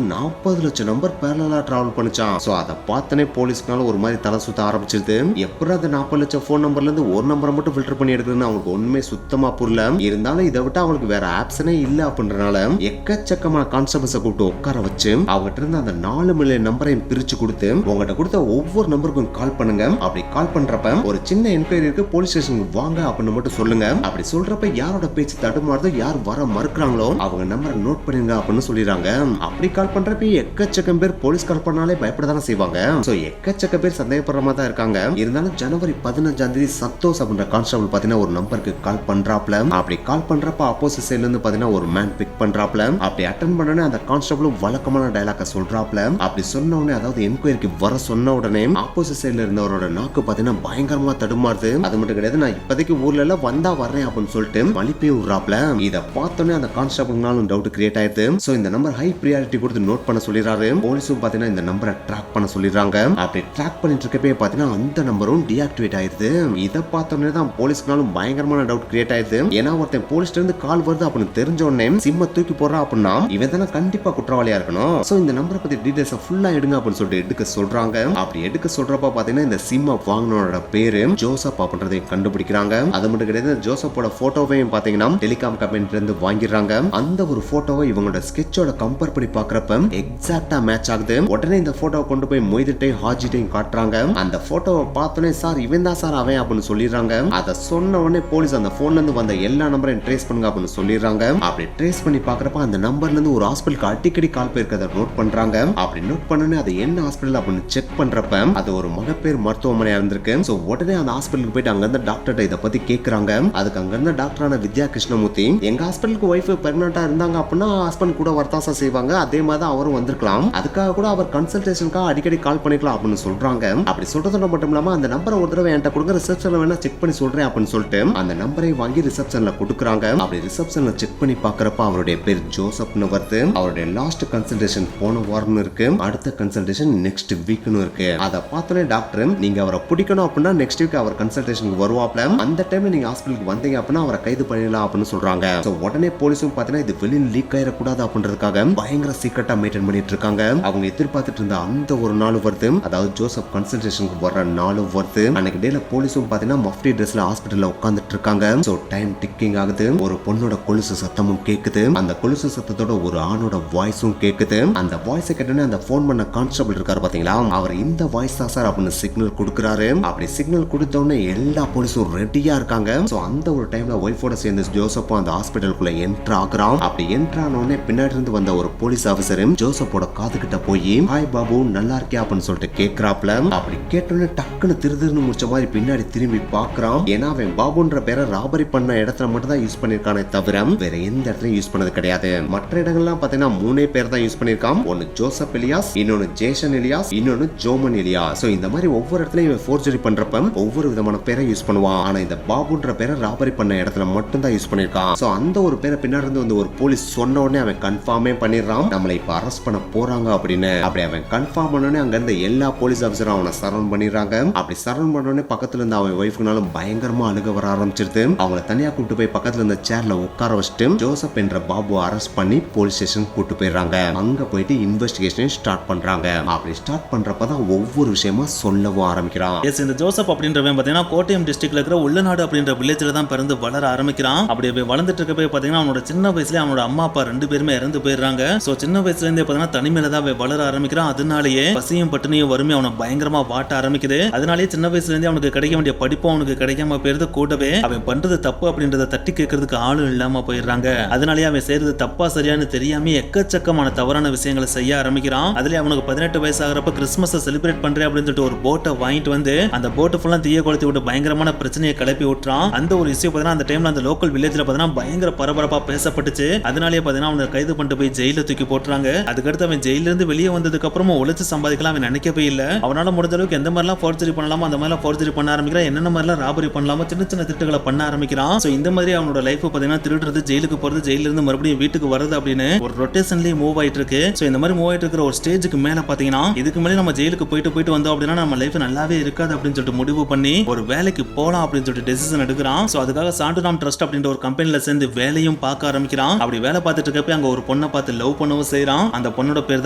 40 லட்சம் நம்பர் பேரலா டிராவல் பண்ணிச்சான். சோ அதை பார்த்தனே போலீஸ்னால ஒரு மாதிரி தலை சுத்த ஆரம்பிச்சிருது. எப்படி அந்த 40 லட்சம் போன் நம்பர்ல இருந்து ஒரு நம்பரை மட்டும் ஃபில்டர் பண்ணி எடுக்கிறதுன்னு அவங்களுக்கு ஒண்ணுமே சுத்தமா புரியல. இருந்தாலும் இதை விட்டு அவங்களுக்கு வேற ஆப்ஷனே இல்ல அப்படின்றனால எக்கச்சக்கமான கான்ஸ்டபிள்ஸை கூப்பிட்டு உட்கார வச்சு அவங்ககிட்ட இருந்து அந்த 4 மில்லியன் நம்பரையும் பிரிச்சு கொடுத்து உங்ககிட்ட கொடுத்த ஒவ்வொரு நம்பருக்கும் கால் பண்ணுங்க. அப்படி கால் பண்றப்ப ஒரு சின்ன என்கொயரி இருக்கு, போலீஸ் ஸ்டேஷனுக்கு வாங்க அப்படின்னு மட்டும் சொல்லுங்க. அப்படி சொல்றப்ப யாரோட பேச்சு தடுமாறுதோ யார் வர மறுக்கிறாங்களோ அவங்க நம்பரை நோட் பண்ணுங்க அப்படின்னு சொல்லிடுறாங்க. அப்படி கால் பண்றப்ப எக்கச்சக்கம் பேர் போலீஸ் கால் பண்ணாலே பயப்படதானே செய்வாங்க. சோ எக்கச்சக்க பேர் சந்தேகப்படுற மாதிரி தான் இருக்காங்க. இருந்தாலும் ஜனவரி 15 சந்தோஷ் அப்படின்ற கான்ஸ்டபிள் பாத்தீங்கன்னா ஒரு நம்பருக்கு கால் பண்றாப்ல. அப்படி கால் பண்றப்ப ஆப்போசிட் சைடுல இருந்து பாத்தீங்கன்னா ஒரு மேன் பிக் பண்றாப்ல. அப்படி அட்டெண்ட் பண்ணனே அந்த கான்ஸ்டபிளும் வழக்கமான டயலாக சொல்றாப்ல. அப்படி சொன்ன உடனே அதாவது என்கொயரிக்கு வர சொன்ன உடனே ஆப்போசிட் சைடுல இருந்தவரோட நாக்கு பாத்தீங்கன்னா பயங்கரமா தடுமாறுது. அது மட்டும் கிடையாது, நான் இப்போதைக்கு ஊர்ல எல்லாம் வந்தா வர்றேன் அப்படின்னு சொல்லிட்டு மலிப்பே விடுறாப்ல. இதை பார்த்தோன்னே அந்த கான்ஸ்டபிள்னாலும் டவுட் கிரியேட் ஆயிடுது. சோ இந்த நம்பர் ஹை பிரியாரிட்டி கொடுத்து நோட் பண்ண சொல்லிடுறாரு. போலீஸும் பாத்தீங்கன்னா இந்த நம்பரை ட்ராக் பண்ண சொல்லிடுறாங்க. அப்படி ட்ராக் பண்ணிட்டு இருக்கப்பே பாத்தீங்கன்னா அந்த நம்பரும் டீஆக்டிவேட் ஆயிருது. இதை பார்த்தோன்னே தான் போலீஸ்னாலும் பயங்கரமான டவுட் கிரியேட் ஆயிருது. ஏன்னா ஒருத்தன் போலீஸ்ல இருந்து கால் வருது அப்படின்னு தெரிஞ்ச உடனே சிம்ம தூக்கி போடுறா அப்படின்னா இவன் தானே கண்டிப்பா குற்றவாளியா இருக்கணும். சோ இந்த நம்பரை பத்தி டீடைல்ஸ் ஃபுல்லா எடுங்க அப்படின்னு சொல்லிட்டு எடுக்க சொல்றாங்க. அப்படி எடுக்க சொல்றப்ப பாத்தீங்கன்னா இந்த சிம்ம வாங்கினோட பேரு ஜோசப் அப்படின்றதை கண்டுபிடிக்கிறாங்க. அது மட்டும் கிடையாது, ஜோசப்போட போட்டோவையும் பாத்தீங்கன்னா டெலிகாம் கம்பெனில இருந்து வாங்கிடுறாங்க. அந்த ஒரு போட்டோவை இவங்களோட ஸ்கெட்சோட கம்பேர் பண்ணி பாக்குறப்ப எக்ஸாக்ட்டா மேட்ச் ஆகுது. உடனே இந்த போட்டோவை கொண்டு போய் மொய்திட்டையும் ஹாஜிட்டையும் காட்டுறாங்க. அந்த போட்டோவை பார்த்தோன்னே சார் இவன் தான் சார் அவன் அப்படின்னு சொல்லிடுறாங்க. அதை சொன்ன உடனே போலீஸ் அந்த போன்ல இருந்து வந்த எல்லா நம்பரையும் ட்ரேஸ் பண்ணுங்க அப்படின்னு சொல்லிடுறாங்க. அப்படி ட்ரேஸ் பண்ணி பாக்குறப்ப அந்த நம்பர்ல இருந்து ஒரு ஹாஸ்பிட்டலுக்கு அடிக்கடி கால் போயிருக்கத நோட் பண்றாங்க. அப்படி நோட் பண்ணனே அது என்ன ஹாஸ்பிட்டல் அப்படின்னு செக் பண்றப்ப அது ஒரு மகப்பேறு மருத்துவமனையா இருந்திருக்கு. சோ உடனே அந்த ஹாஸ்பிட்டலுக்கு போயிட்டு அங்க இருந்த டாக்டர்கிட்ட இதை பத்தி கேக்குறாங்க. அதுக்கு அங்க இருந்த டாக்டரான வித்யா கிருஷ்ணமூர்த்தி எங்க ஹாஸ்பிட்டலுக்கு ஒய்ஃப் பிரெக்னண்டா இருந்தாங்க அப்படின்னா ஹஸ்பண்ட் கூட வர்த்தாசா செய்வாங்க, அதே மாதிரி தான் அவரும் வந்திருக்கலாம், அதுக்காக கூட அவர் கன்சல்டேஷனுக்காக அடிக்கடி கால் பண்ணிக்கலாம் அப்படின்னு சொல்றாங்க. அப்படி சொல்றதோட மட்டும் இல்லாம அந்த நம்பரை ஒரு தடவை என்கிட்ட கொடுங்க, ரிசப்ஷன்ல வேணா செக் பண்ணி சொல்றேன் அப்படின்னு சொல்லிட்டு அந்த நம்பரை வாங்கி ரிசப்ஷன்ல கொடுக்குறாங்க. அப்படி ரிசப்ஷன்ல செக் பண்ணி பாக்குறப்ப அவருடைய பேர் ஜோசப்னு வருது. அவருடைய லாஸ்ட் கன்சல்டேஷன் போன வாரம் இருக்கு, அடுத்த கன்சல்டேஷன் நெக்ஸ்ட் வீக்னு இருக்கு. அதை பார்த்தோன்னே டாக்டர் நீங்க அவரை பிடிக்கணும் அப்படின்னா நெக்ஸ்ட் வீக் அவர் கன்சல்டேஷனுக்கு வருவாப்ல, அந்த டைம்ல நீங்க ஹாஸ்பிட்டலுக்கு வந்தீங்க அப்படின்னா அவரை கைது பண்ணிடலாம் அப்படின்னு சொல்றாங்க. சோ உடனே போலீஸும் பாத்தீங்கன்னா இது வெளியில லீக் ஆயிடக்கூடாது அப்படின்றதுக்காக பயங்கர சீக்கிரட்டா மெயின்டைன் பண்ணிட்டு இருக்காங்க. அவங்க எதிர்பார்த்துட்டு இருந்த அந்த ஒரு நாள் வருது, அதாவது ஜோசப் கன்சல்டேஷனுக்கு வர நாள் வருது. அன்னைக்கு டேல போலீஸும் பாத்தீங்கன்னா மஃப்டி ட்ரெஸ்ல ஹாஸ்பிட்டல்ல உட்கார்ந்துட்டு இருக்காங்க. சோ டைம் டிக்கிங் ஆகுது. ஒரு பொண்ணோட கொலுசு சத்தமும் கேக்குது. அந்த கொலுசு சத்தத்தோட ஒரு ஆணோட வாய்ஸும் கேக்குது. அந்த வாய்ஸை கேட்டோன்னே அந்த போன் பண்ண கான்ஸ்டபிள் இருக்காரு பாத்தீங்களா, அவர் இந்த வாய்ஸ் தான் சார் அப்படின்னு சிக்னல் கொடுக்குறாரு. அப்படி சிக்னல் கொடுத்த உடனே எல்லா போலீஸும் ரெடியா இருக்காங்க. சோ அந்த ஒரு டைம்ல ஒய்ஃபோட சேர்ந்து ஜோசப்பும் அந்த ஹாஸ்பிட்டலுக்குள்ள என்டர் ஆகுறான். அப்படி என்டர் ஆன உடனே பின்னாடி இருந்து வந்த ஒரு போலீஸ் ஆபீசர் ஜோசப்போட காது கிட்ட போய் ஹாய் பாபு நல்லா இருக்கியா அப்படின்னு சொல்லிட்டு கேக்குறாப்ல. அப்படி கேட்டோன்னே டக்குன்னு திருதிருன்னு முடிச்ச மாதிரி பின்னாடி திரும்பி பாக்குறான். ஏன்னா அவன் பாபுன்ற பேரை ராபரி பண்ண இடத்துல மட்டும் தான் யூஸ் பண்ணிருக்கானே தவிர வேற எந்த இடத்துலயும் யூஸ் பண்ணது கிடையாது. மற்ற இடங்கள்லாம் பாத்தீங்கன்னா 3 பேர் தான் யூஸ் பண்ணிருக்கான். ஒன்னு ஜோசப் எலியாஸ், இன்னொன்னு ஜேசன் எலியாஸ், இன்னொன்னு ஜோமன் எலியாஸ். சோ இந்த மாதிரி ஒவ்வொரு இடத்துலயும் இவன் ஃபோர்ஜரி பண்றப்ப ஒவ்வொரு விதமான பேரை யூஸ் பண்ணுவான். ஆனா இந்த பாபுன்ற பேரை ராபரி பண்ண இடத்துல மட்டும் தான் யூஸ் பண்ணிருக்கான். சோ அந்த ஒரு பேரை பின்னாடி இருந்து வந்து ஒரு போலீஸ் சொன்ன உடனே அவன் கன்ஃபார்மே பண்ணிடுறான் நம்மளை இப்ப அரெஸ்ட் பண்ண போறாங்க அப்படின்னு. அப்படி அவன் கன்ஃபார்ம் பண்ணனே அங்க இருந்த எல்லா போலீஸ் ஆபீசரும் அவனை சரவுண்ட் பண்ணிடுறாங்க. அப்படி சரவுண்ட் பண்ணனே பக்கத்துல இருந்த அவன் ஒய்ஃப்னாலும் பயங்கரமா அழுக வர ஆரம்பிச்சிருது. அவங்கள தனியா கூட்டு போய் பக்கத்துல இருந்த சேர்ல உட்கார வச்சுட்டு ஜோசப் என்ற பாபு அரெஸ்ட் பண்ணி போலீஸ் ஸ்டேஷன் கூட்டு போயிடுறாங்க. அங்க போயிட்டு இன்வெஸ்டிகேஷன் ஸ்டார்ட் பண்றாங்க. அப்படி ஸ்டார்ட் பண்றப்பதான் ஒவ்வொரு விஷயமா சொல்லவும் ஆரம்பிக்கிறான். இந்த ஜோசப் அப்படின்றவன் பாத்தீங்கன்னா கோட்டயம் டிஸ்ட்ரிக்ட்ல இருக்கிற உள்ளநாடு அப்படின்ற வில்லேஜ்ல தான் பிறந்து வளர ஆரம்பிக்கிறான். அப்படி வளர்ந்துட்டு இருக்கப்ப பாத்தீங்கன்னா அவனோட சின்ன வயசுல அவனோட அம்மா அப்பா 2 பேருமே இறந்து போயிடுறாங்க. ஆரம்பிக்கிறாங்க. சோ சின்ன வயசுல இருந்தே பார்த்தீங்கன்னா தனிமையில தான் வளர ஆரம்பிக்கிறான். அதனாலேயே பசியும் பட்டினியும் வறுமை அவனை பயங்கரமா வாட்ட ஆரம்பிக்குது. அதனாலேயே சின்ன வயசுல இருந்தே அவனுக்கு கிடைக்க வேண்டிய படிப்பும் அவனுக்கு கிடைக்காம போயிருது. கூடவே அவன் பண்றது தப்பு அப்படின்றத தட்டி கேட்கறதுக்கு ஆளும் இல்லாம போயிடுறாங்க. அதனாலேயே அவன் செய்யறது தப்பா சரியானு தெரியாம எக்கச்சக்கமான தவறான விஷயங்களை செய்ய ஆரம்பிக்கிறான். அதுல அவனுக்கு 18 வயசு ஆகிறப்ப கிறிஸ்துமஸ் செலிப்ரேட் பண்றேன் அப்படின்னு சொல்லிட்டு ஒரு போட்டை வாங்கிட்டு வந்து அந்த போட்டை ஃபுல்லா தீய கொளுத்தி விட்டு பயங்கரமான பிரச்சனையை கிளப்பி விட்டுறான். அந்த ஒரு இஷ்யூ பார்த்தீங்கன்னா அந்த டைம்ல அந்த லோக்கல் வில்லேஜ்ல பார்த்தீங்கன்னா பயங்கர பரபரப்பா பேசப்பட்டுச்சு. அதனாலேயே பார்த்தீங்கன்னா அவனை கைது பண்ணிட்டு போய் ஜெயில தூக்கி போட்டுறாங்க. அதுக்கடுத்து அவன் ஜெயில இருந்து வெளியே வந்ததுக்கு அப்புறமா உழைச்சு சம்பாதிக்கலாம் அவன் நினைக்கவே இல்லை. அவனால முடிஞ்ச அளவுக்கு எந்த மாதிரிலாம் ஃபோர்ஜரி பண்ணலாமோ அந்த மாதிரிலாம் ஃபோர்ஜரி பண்ண ஆரம்பிக்கிறான். என்னென்ன மாதிரிலாம் ராபரி பண்ணலாமோ சின்ன சின்ன திட்டுகளை பண்ண ஆரம்பிக்கிறான். சோ இந்த மாதிரி அவனோட லைஃப் பார்த்தீங்கன்னா திருடுறது, ஜெயிலுக்கு போறது, ஜெயில இருந்து மறுபடியும் வீட்டுக்கு வரது அப்படின்னு ஒரு ரொட்டேஷன்லயே மூவ் ஆயிட்டு இருக்கு. சோ இந்த மாதிரி மூவ் ஆயிட்டு இருக்கிற ஒரு ஸ்டேஜுக்கு மேல பாத்தீங்கன்னா இதுக்கு மேலே நம்ம ஜெயிலுக்கு போயிட்டு வந்தோம் அப்படின்னா நம்ம லைஃப் நல்லாவே இருக்காது அப்படின்னு சொல்லிட்டு முடிவு பண்ணி ஒரு வேலைக்கு போலாம் அப்படின்னு சொல்லிட்டு டெசிஷன் எடுக்கிறான். சோ அதுக்காக சாண்டுராம் ட்ரஸ்ட் அப்படின்ற ஒரு கம்பெனில சேர்ந்து வேலையும் பார்க்க ஆரம்பிக்கிறான். அப்படி வேலை பார்த்துட்டு இருக்கப்ப அங்க ஒரு பொண்ணை பார்த்து லவ் பண்ணவும் செய்யறான். அந்த பொண்ணோட பேர்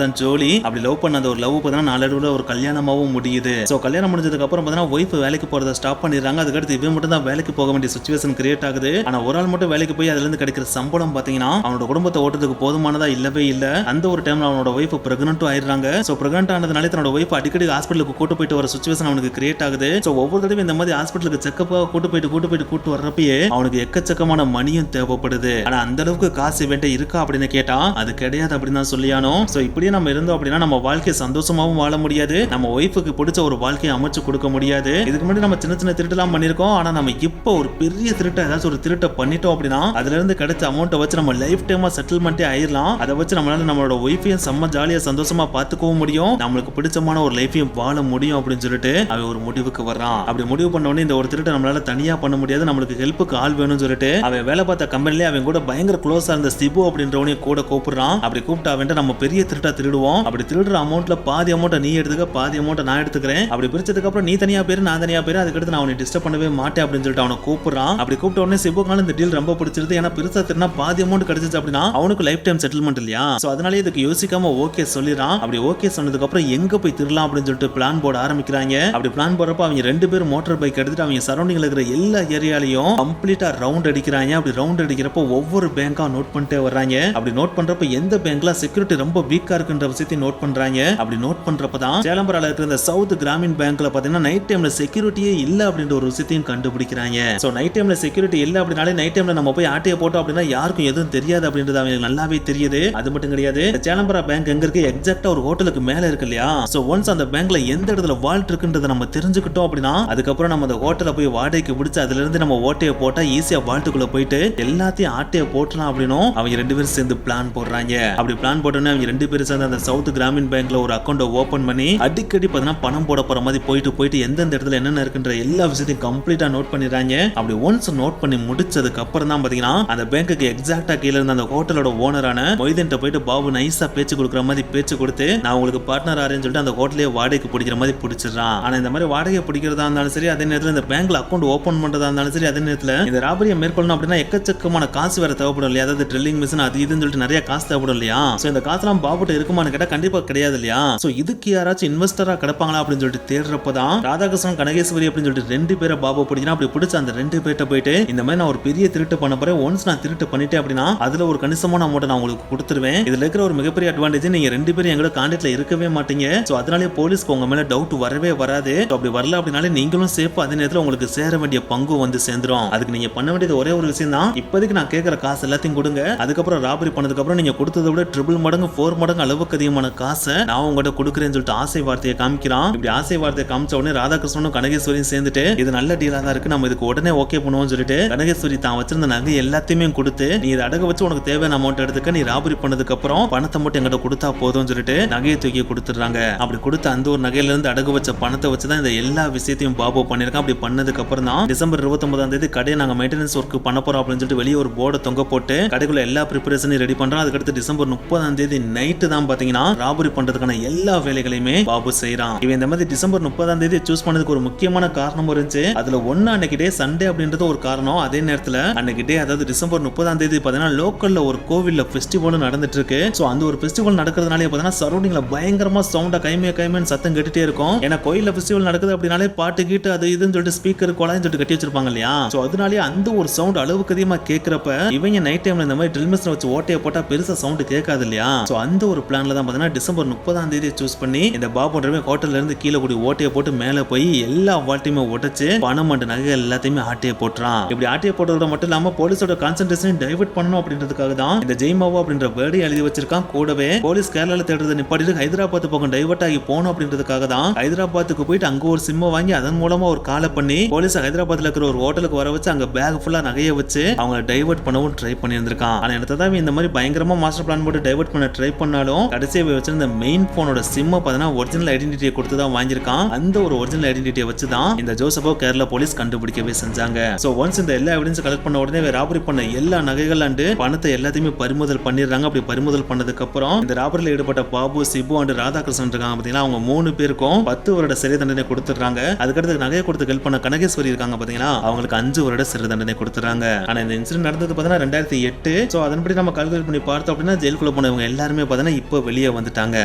தான் ஜோலி. அப்படி லவ் பண்ண அந்த ஒரு லவ் பார்த்தா நாளடைவுல ஒரு கல்யாணமாவும் முடியுது. சோ கல்யாணம் முடிஞ்சதுக்கு அப்புறம் பார்த்தீங்கன்னா ஒய்ஃப் வேலைக்கு போறதை ஸ்டாப் பண்ணிடுறாங்க. அதுக்கடுத்து இவன் மட்டும் தான் வேலைக்கு போக வேண்டிய சிச்சுவேஷன் கிரியேட் ஆகுது. ஆனா ஒரு ஆள் மட்டும் வேலைக்கு போய் அதுல இருந்து கிடைக்கிற சம்பளம் பாத்தீங்கன்னா அவனோட குடும்பத்தை ஓட்டுறதுக்கு போதுமானதா இல்லவே இல்ல. அந்த ஒரு டைம்ல அவனோட ஒய்ஃப் பிரெக்னன்ட்டும் ஆயிடுறாங்க. சோ பிரெக்னன்ட் ஆனதுனால தன்னோட ஒய்ஃப் அடிக்கடி ஹாஸ்பிட்டலுக்கு கூட்டு போயிட்டு வர சிச்சுவேஷன் அவனுக்கு கிரியேட் ஆகுது. சோ ஒவ்வொரு தடவையும் இந்த மாதிரி ஹாஸ்பிட்டலுக்கு செக்கப்பாக கூட்டு வர்றப்பயே அவனுக்கு எக்கச்சக்கமான மணியும் தேவைப்படுது. ஆனா அந்த அளவுக்கு காசு இவன்ட்ட இருக்கா அப்படின்னு கேட்டா அது கிடையாது அப்படின்னு தான் சொல்லியானோ. சோ இப்படியே நம்ம இருந்தோம் அப்படின்னா நம்ம வாழ்க்கையை சந்தோஷமாவும் வாழ முடியாது, நம்ம ஒய்ஃபுக்கு பிடிச்ச ஒரு வாழ்க்கையை அமைச்சு கொடுக்க முடியாது. இதுக்கு முன்னாடி நம்ம சின்ன சின்ன திருட்டுலாம் பண்ணிருக்கோம். ஆனா நம்ம இப்போ ஒரு பெரிய திருட்டை ஏதாச்சும் ஒரு திருட்டை பண்ணிட்டோம் அப்படின்னா அதுல இருந்து கிடைச்ச அமௌண்ட்டை வச்சு நம்ம லைஃப் டைமா செட்டில்மெண்ட்டே ஆயிடலாம். அதை வச்சு நம்மளால நம்மளோட ஒய்ஃபையும் செம்ம ஜாலியா சந்தோஷமா பாத்துக்கவும் முடியும், நம்மளுக்கு பிடிச்சமான ஒரு லைஃபையும் வாழ முடியும் அப்படின்னு சொல்லிட்டு அவன் ஒரு முடிவுக்கு வர்றான். அப்படி முடிவு பண்ண உடனே இந்த ஒரு திருட்டை நம்மளால தனியா பண்ண முடியாது, நம்மளுக்கு ஹெல்ப்புக்கு ஆள் வேணும்னு சொல்லிட்டு அவன் வேலை பார்த்த கம்பெனிலே அவன் கூட பயங்கர க்ளோஸா இருந்த சிபு அப்படின்றவனையும் கூட கூப்பிடுறான். அப்படி கூப்பிட்டு அவன்ட்ட நம்ம பெரிய திருட்டா திருடுவோம், அப்படி திருடுற அமௌண்ட்ல பாதி அமௌண்ட்டை நீ எடுத்துக்க, பாதி அமௌண்ட்டை நான் எடுத்துக்கிறேன், அப்படி பிரிச்சதுக்கு அப்புறம் நீ தனியா பேரு நான் தனியா பேரு, அதுக்கடுத்து நான் அவனை டிஸ்டர்ப் பண்ணவே மாட்டேன் அப்படின்னு சொல்லிட்டு அவனை கூப்பிடுறான். அப்படி கூப்பிட்ட உடனே சிபுக்கான இந்த டீல் ரொம்ப பிடிச்சிருது. ஏன்னா பெருசா திருனா பாதி அமௌண்ட் கிடைச்சிச்சு அப்படின்னா அவனுக்கு லைஃப் டைம் செட்டில்மெண்ட் இல்லையா. சோ அதனால இதுக்கு யோசிக்காம ஓகே சொல்லிடுறான். அப்படி ஓகே சொன்னதுக்கு அப்புறம் எங்க போய் திருடலாம் அப்படின்னு சொல்லிட்டு பிளான் போட ஆரம்பிக்கிறாங்க. அப்படி பிளான் போடுறப்ப அவங்க ரெண்டு பேரும் மோட்டார் பைக் எடுத்துட்டு அவங்க சரௌண்டிங்ல இருக்கிற எல்லா ஏரியாலையும் கம்ப்ளீட்டா ரவுண்ட் அடிக்கிறாங்க. அப்படி ரவுண்ட் அடிக்கிறப்ப ஒவ்வொரு பேங்கா நோட் பண்ணிட்டே வர்றாங்க. அப்படி நோட் பண்றப்ப எந்த பேங்க்ல செக்யூரிட்டி ரொம்ப வீக்கா இருக்குன்ற விஷயத்தை நோட் பண்றாங்க. அப்படி நோட் பண்றப்ப தான் சேலம்பரால இருக்கிற இந்த சவுத் கிராமின் பேங்க்ல பாத்தீங்கன்னா நைட் டைம்ல செக்யூரிட்டியே இல்ல அப்படின்ற ஒரு விஷயத்தையும் கண்டுபிடிக்கிறாங்க. சோ நைட் டைம்ல செக்யூரிட்டி இல்ல அப்படினாலே நைட் டைம்ல நம்ம போய் ஆட்டைய போட்டோம் அப்படின்னா யாருக்கும் எதுவும் தெரியாது அப்படின்றது அவங்களுக்கு நல்லாவே தெரியுது. அது மட்டும் கிடையாது, சேலம்பரா பேங்க் எங்க இருக்கு, எக்ஸாக்ட்டா ஒரு ஹோட்டலுக்கு மேல இருக்கு இல்லையா. சோ ஒன்ஸ் அந்த பேங்க்ல எந்த இடத்துல வால்ட் இருக்குன்றத நம்ம தெரிஞ்சுக்கிட்டோம் அப்படின்னா அதுக்கப்புறம் நம்ம அந்த ஹோட்டல போய் வாடகைக்கு பிடிச்சு அதுல இருந்து நம்ம ஓட்டையை போட்டா ஈஸியா வால்ட்டுக்குள்ள போயிட்டு எல்லாத்தையும் ஆட்டைய போட்டலாம் அப்படின்னு அவங்க ரெண்டு பேரும் சேர்ந்து பிளான் போடுறாங்க. அப்படி பிளான் போட்டோன்னே அவங்க ரெண்டு பேரும் சேர்ந்து அந்த சவுத் கிராமின் பேங்க்ல ஒரு அக்கௌண்ட் ஓபன் பண்ணி அடிக்கடி பார்த்தீங்கன்னா பணம் போட போற மாதிரி போயிட்டு எந்தெந்த இடத்துல என்னென்ன இருக்குன்ற எல்லா விஷயத்தையும் கம்ப்ளீட்டா நோட் பண்ணிடுறாங்க. அப்படி ஒன்ஸ் நோட் பண்ணி முடிச்சதுக்கு அப்புறம் தான் பாத்தீங்கன்னா அந்த பேங்க்குக்கு எக்ஸாக்ட்டா கீழ இருந்த அந்த ஹோட்டலோட ஓனரான மொய்தன்ட்ட போயிட்டு பாபு நைஸா பேச்சு கொடுக்குற மாதிரி பேச்சு கொடுத்து நான் உங்களுக்கு பார்ட்னர் ஆறேன்னு சொல்லிட்டு அந்த ஹோட்டலே வாடகைக்கு பிடிக்கிற மாதிரி பிடிச்சிடறான். ஆனா இந்த மாதிரி வாடகை பிடிக்கிறதா இருந்தாலும் சரி, அதே நேரத்தில் இந்த பேங்க்ல அக்கௌண்ட் ஓபன் பண்றதா இருந்தாலும் சரி, அதே நேரத்தில் இந்த ராபரியை மேற்கொள்ளணும் அப்படின்னா எக்கச்சக்கமான காசு வேற தேவைப்படும் இல்லையா. அதாவது ட்ரில்லிங் மிஷின் அது இதுன்னு சொல்லிட்டு நிறைய காசு தேவைப்படும் இல்லையா. சோ இந்த காசுலாம் பாபுட்ட இருக்குமான்னு கேட்டா கண்டிப்பா கிடையாது இல்லையா. சோ இதுக்கு யாராச்சும் இன்வெஸ்டரா கிடப்பாங்களா அப்படின்னு சொல்லிட்டு தேடுறப்பதான் ராதாகிருஷ்ணன் கனகேஸ்வரி அப்படின்னு சொல்லிட்டு ரெண்டு பேரை பாபு பிடிக்கணும். அப்படி பிடிச்ச அந்த ரெண்டு பேர்ட்ட போயிட்டு இந்த மாதிரி நான் ஒரு பெரிய திருட்டு பண்ண போறேன், ஒன்ஸ் நான் திருட்டு பண்ணிட்டேன் அப்படின்னா அதுல ஒரு கணிசமான அமௌண்ட் நான் உங்களுக்கு கொடுத்துருவேன். இதுல இருக்கிற ஒரு மிகப்பெரிய அட்வான்டேஜ் நீங்க ரெண்டு பேரும் எங்களோட கான்டாக்ட்ல இருக்கவே மாட்டீங்க. சோ அதனாலே போலீஸ்க்கு உங்க மேல டவுட் வரவே வராது. அப்படி வரல அப்படினாலே நீங்களும் சேஃப், அதே நேரத்தில் உங்களுக்கு சேர வேண்டிய பங்கு வந்து சேர்ந்துரும். அதுக்கு நீங்க பண்ண வேண்டியது ஒரே ஒரு விஷயம் தான், இப்போதைக்கு நான் கேட்கிற காசு எல்லாத்தையும் கொடுங்க. அதுக்கப்புறம் ராபரி பண்ணதுக்கு அப்புறம் நீங்க கொடுத்ததை விட ட்ரிபிள் மடங்கு 4 மடங்கு அளவுக்கு அதிகமான காசை நான் உங்ககிட்ட கொடுக்குறேன்னு சொல்லிட்டு ஆசை வார்த்தையை காமிக்கிறான். இப்படி ஆசை வார்த்தையை காமிச்ச உடனே ராதாகிருஷ்ணனும் கனகேஸ்வரியும் சேர்ந்துட்டு இது நல்ல டீலா தான் இருக்கு, நம்ம இதுக்கு உடனே ஓகே பண்ணுவோம் சொல்லிட்டு கனகேஸ்வரி தான் வச்சிருந்த நகை எல்லாத்தையுமே கொடுத்து நீ இதை அடக வச்சு உனக்கு தேவையான அமௌண்ட் எடுத்துக்க, நீ ராபரி பண்ணதுக்கு அப்புறம் பணத்தை மட்டும் எங்கிட்ட கொடுத்தா போதும் சொல்லிட்டு நகையை தூக்கி கொடுத்துறாங்க. அப்படி கொடுத்த அந்த ஒரு நகையில இருந்து அடகு வச்ச பணத்தை வச்சுதான் இந்த எல்லா விஷயத்தையும் பாபு பண்ணிருக்கான். அப்படி பண்ணதுக்கு அப்புறம் தான் டிசம்பர் 29 கடையை நாங்க மெயின்டெனன்ஸ் ஒர்க் பண்ண போறோம் அப்படின்னு சொல்லிட்டு வெளியே ஒரு போர்டை தொங்க போட்டு கடைக்குள்ள எல்லா ப்ரிப்பரேஷனையும் ரெடி பண்றோம். அதுக்கடுத்து டிசம்பர் 30 நைட்டு தான் பாத்தீங்கன்னா ராபரி பண்றதுக்கான எல்லா வேலைகளையுமே பாபு செய்யறான். இவன் இந்த மாதிரி டிசம்பர் 30 சூஸ் பண்ணதுக்கு ஒரு முக்கியமான காரணம் இருந்துச்சு. அதுல ஒன்னு அன்னைக்கு டே சண்டே அப்படின்றது ஒரு காரணம். அதே நேரத்துல அன்னைக்கு டே அதாவது டிசம்பர் 30 பாத்தீங்கன்னா லோக்கல்ல ஒரு கோவில்ல ஃபெஸ்டிவல் நடந்துட்டு இருக்கு. சோ அந்த ஒரு ஃபெஸ்டிவல் நடக்கிறதுனாலே பாத்தீங்கன்னா சரௌண்டிங்ல பயங்கரமா சவுண்டா கைமையன்னு சத்தம் கேட்டுட்டே இருக்கும். ஏன்னா கோயில்ல ஃபெஸ்டிவல் நடக்குது அப்படினாலே பாட்டு கீட்டு அது இதுன்னு சொல்லிட்டு ஸ்பீக்கர் கொலாயின்னு சொல்லிட்டு கட்டி வச்சிருப்பாங்க இல்லையா. சோ அதனாலே அந்த ஒரு சவுண்ட் அளவுக்கு அதிகமா கேட்கறப்ப இவங்க நைட் டைம்ல இந்த மாதிரி ட்ரில் மிஷினை வச்சு ஓட்டையை போட்டா பெருசா சவுண்ட் கேட்காது இல்லையா? சோ அந்த ஒரு பிளான்ல தான் பாத்தீங்கன்னா டிசம்பர் 30ஆம் தேதி சூஸ் பண்ணி இந்த பாபுன்றவே ஹோட்டல்ல இருந்து கீழே கூடி ஓட்டையை போட்டு மேல போய் எல்லா வால்ட்டையுமே உடைச்சு பணம் அண்ட் நகைகள் எல்லாத்தையுமே ஆட்டையை போட்டுறான். இப்படி ஆட்டையை போட்டதோட மட்டும் இல்லாம போலீஸோட கான்சென்ட்ரேஷன் டைவர்ட் பண்ணணும் அப்படின்றதுக்காக தான் இந்த ஜெய்மாவோ அப்படின்ற வேர்டை எழுதி வச்சிருக்கான். கூடவே போலீஸ் கேரளால தேடுறதை நிப்பாட்டிட்டு ஹைதராபாத் பக்கம் டைவர்ட் ஆகி போகணும் அப்படின்றதுக்காக தான் ஹைதராபாத்துக்கு போயிட்டு அங்க ஒரு சிம்ம வாங்கி அதன் மூலமா ஒரு காலை பண்ணி போலீஸ் ஹைதராபாத்ல இருக்கிற ஒரு ஹோட்டலுக்கு வர வச்சு அங்க பேக் ஃபுல்லா நகையை வச்சு அவங்க டைவர்ட் பண்ணவும் ட்ரை பண்ணியிருந்திருக்கான். ஆனா எனக்கு தான் இந்த மாதிரி பயங்கரமா மாஸ்டர் பிளான் போட்டு டைவர்ட் பண்ண ட்ரை பண்ணாலும் கடைசியா வச்சிருந்த மெயின் போனோட சிம்ம பார்த்தா ஒரிஜினல் ஐடென்டிட்டியை கொடுத்து தான் வாங்கியிருக்கான். அந்த ஒரு ஒரிஜினல் ஐடென்டிட்டியை வச்சு தான் இந்த ஜோசப்போ கேரளா போலீஸ் கண்டுபிடிக்கவே செஞ்சாங்க. சோ ஒன்ஸ் இந்த எல்லா எவிடன்ஸ் கலெக்ட் பண்ண உடனே ராபரி பண்ண எல்லா நகைகள் அண்டு பணத்தை எல்லாத்தையுமே பறிமுதல் பண்ணிடுறாங்க. அப்படி பறிமுதல் பண்ணதுக்கு அப்புறம் இந்த ராபரியில் ஈடுபட்ட பாபு, சிபு அண்ட் ராதாகிருஷ்ணன் இருக்காங்க பாத்தீங்கன்னா, அவங்க 3 பேருக்கும் 10 வருட சிறை தண்டனை கொடுத்துறாங்க. அதுக்கடுத்து நகையை கொடுத்து ஹெல்ப் பண்ண கனகேஸ்வரி இருக்காங்க பாத்தீங்கன்னா, அவங்களுக்கு 5 வருட சிறை தண்டனை கொடுத்துறாங்க. ஆனா இந்த இன்சிடென்ட் நடந்தது பாத்தீங்கன்னா 2008. சோ அதன்படி நம்ம கால்குலேட் பண்ணி பார்த்தோம் அப்படின்னா ஜெயிலுக்குள்ள போனவங்க எல்லாருமே பாத்தீங்கன்னா இப்போ வெளியே வந்துட்டாங்க.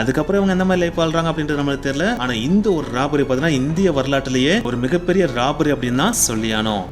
அதுக்கப்புறம் இவங்க எந்த மாதிரி லைஃப் வாழ்றாங்க அப்படின்றது நம்மளுக்கு தெரியல. ஆனா இந்த ஒரு ராபரி பாத்தீங்கன்னா இந்திய வரலாற்றிலேயே ஒரு மிகப்பெரிய ராபரி அப்படின்னு தான் சொல்லியானோம்.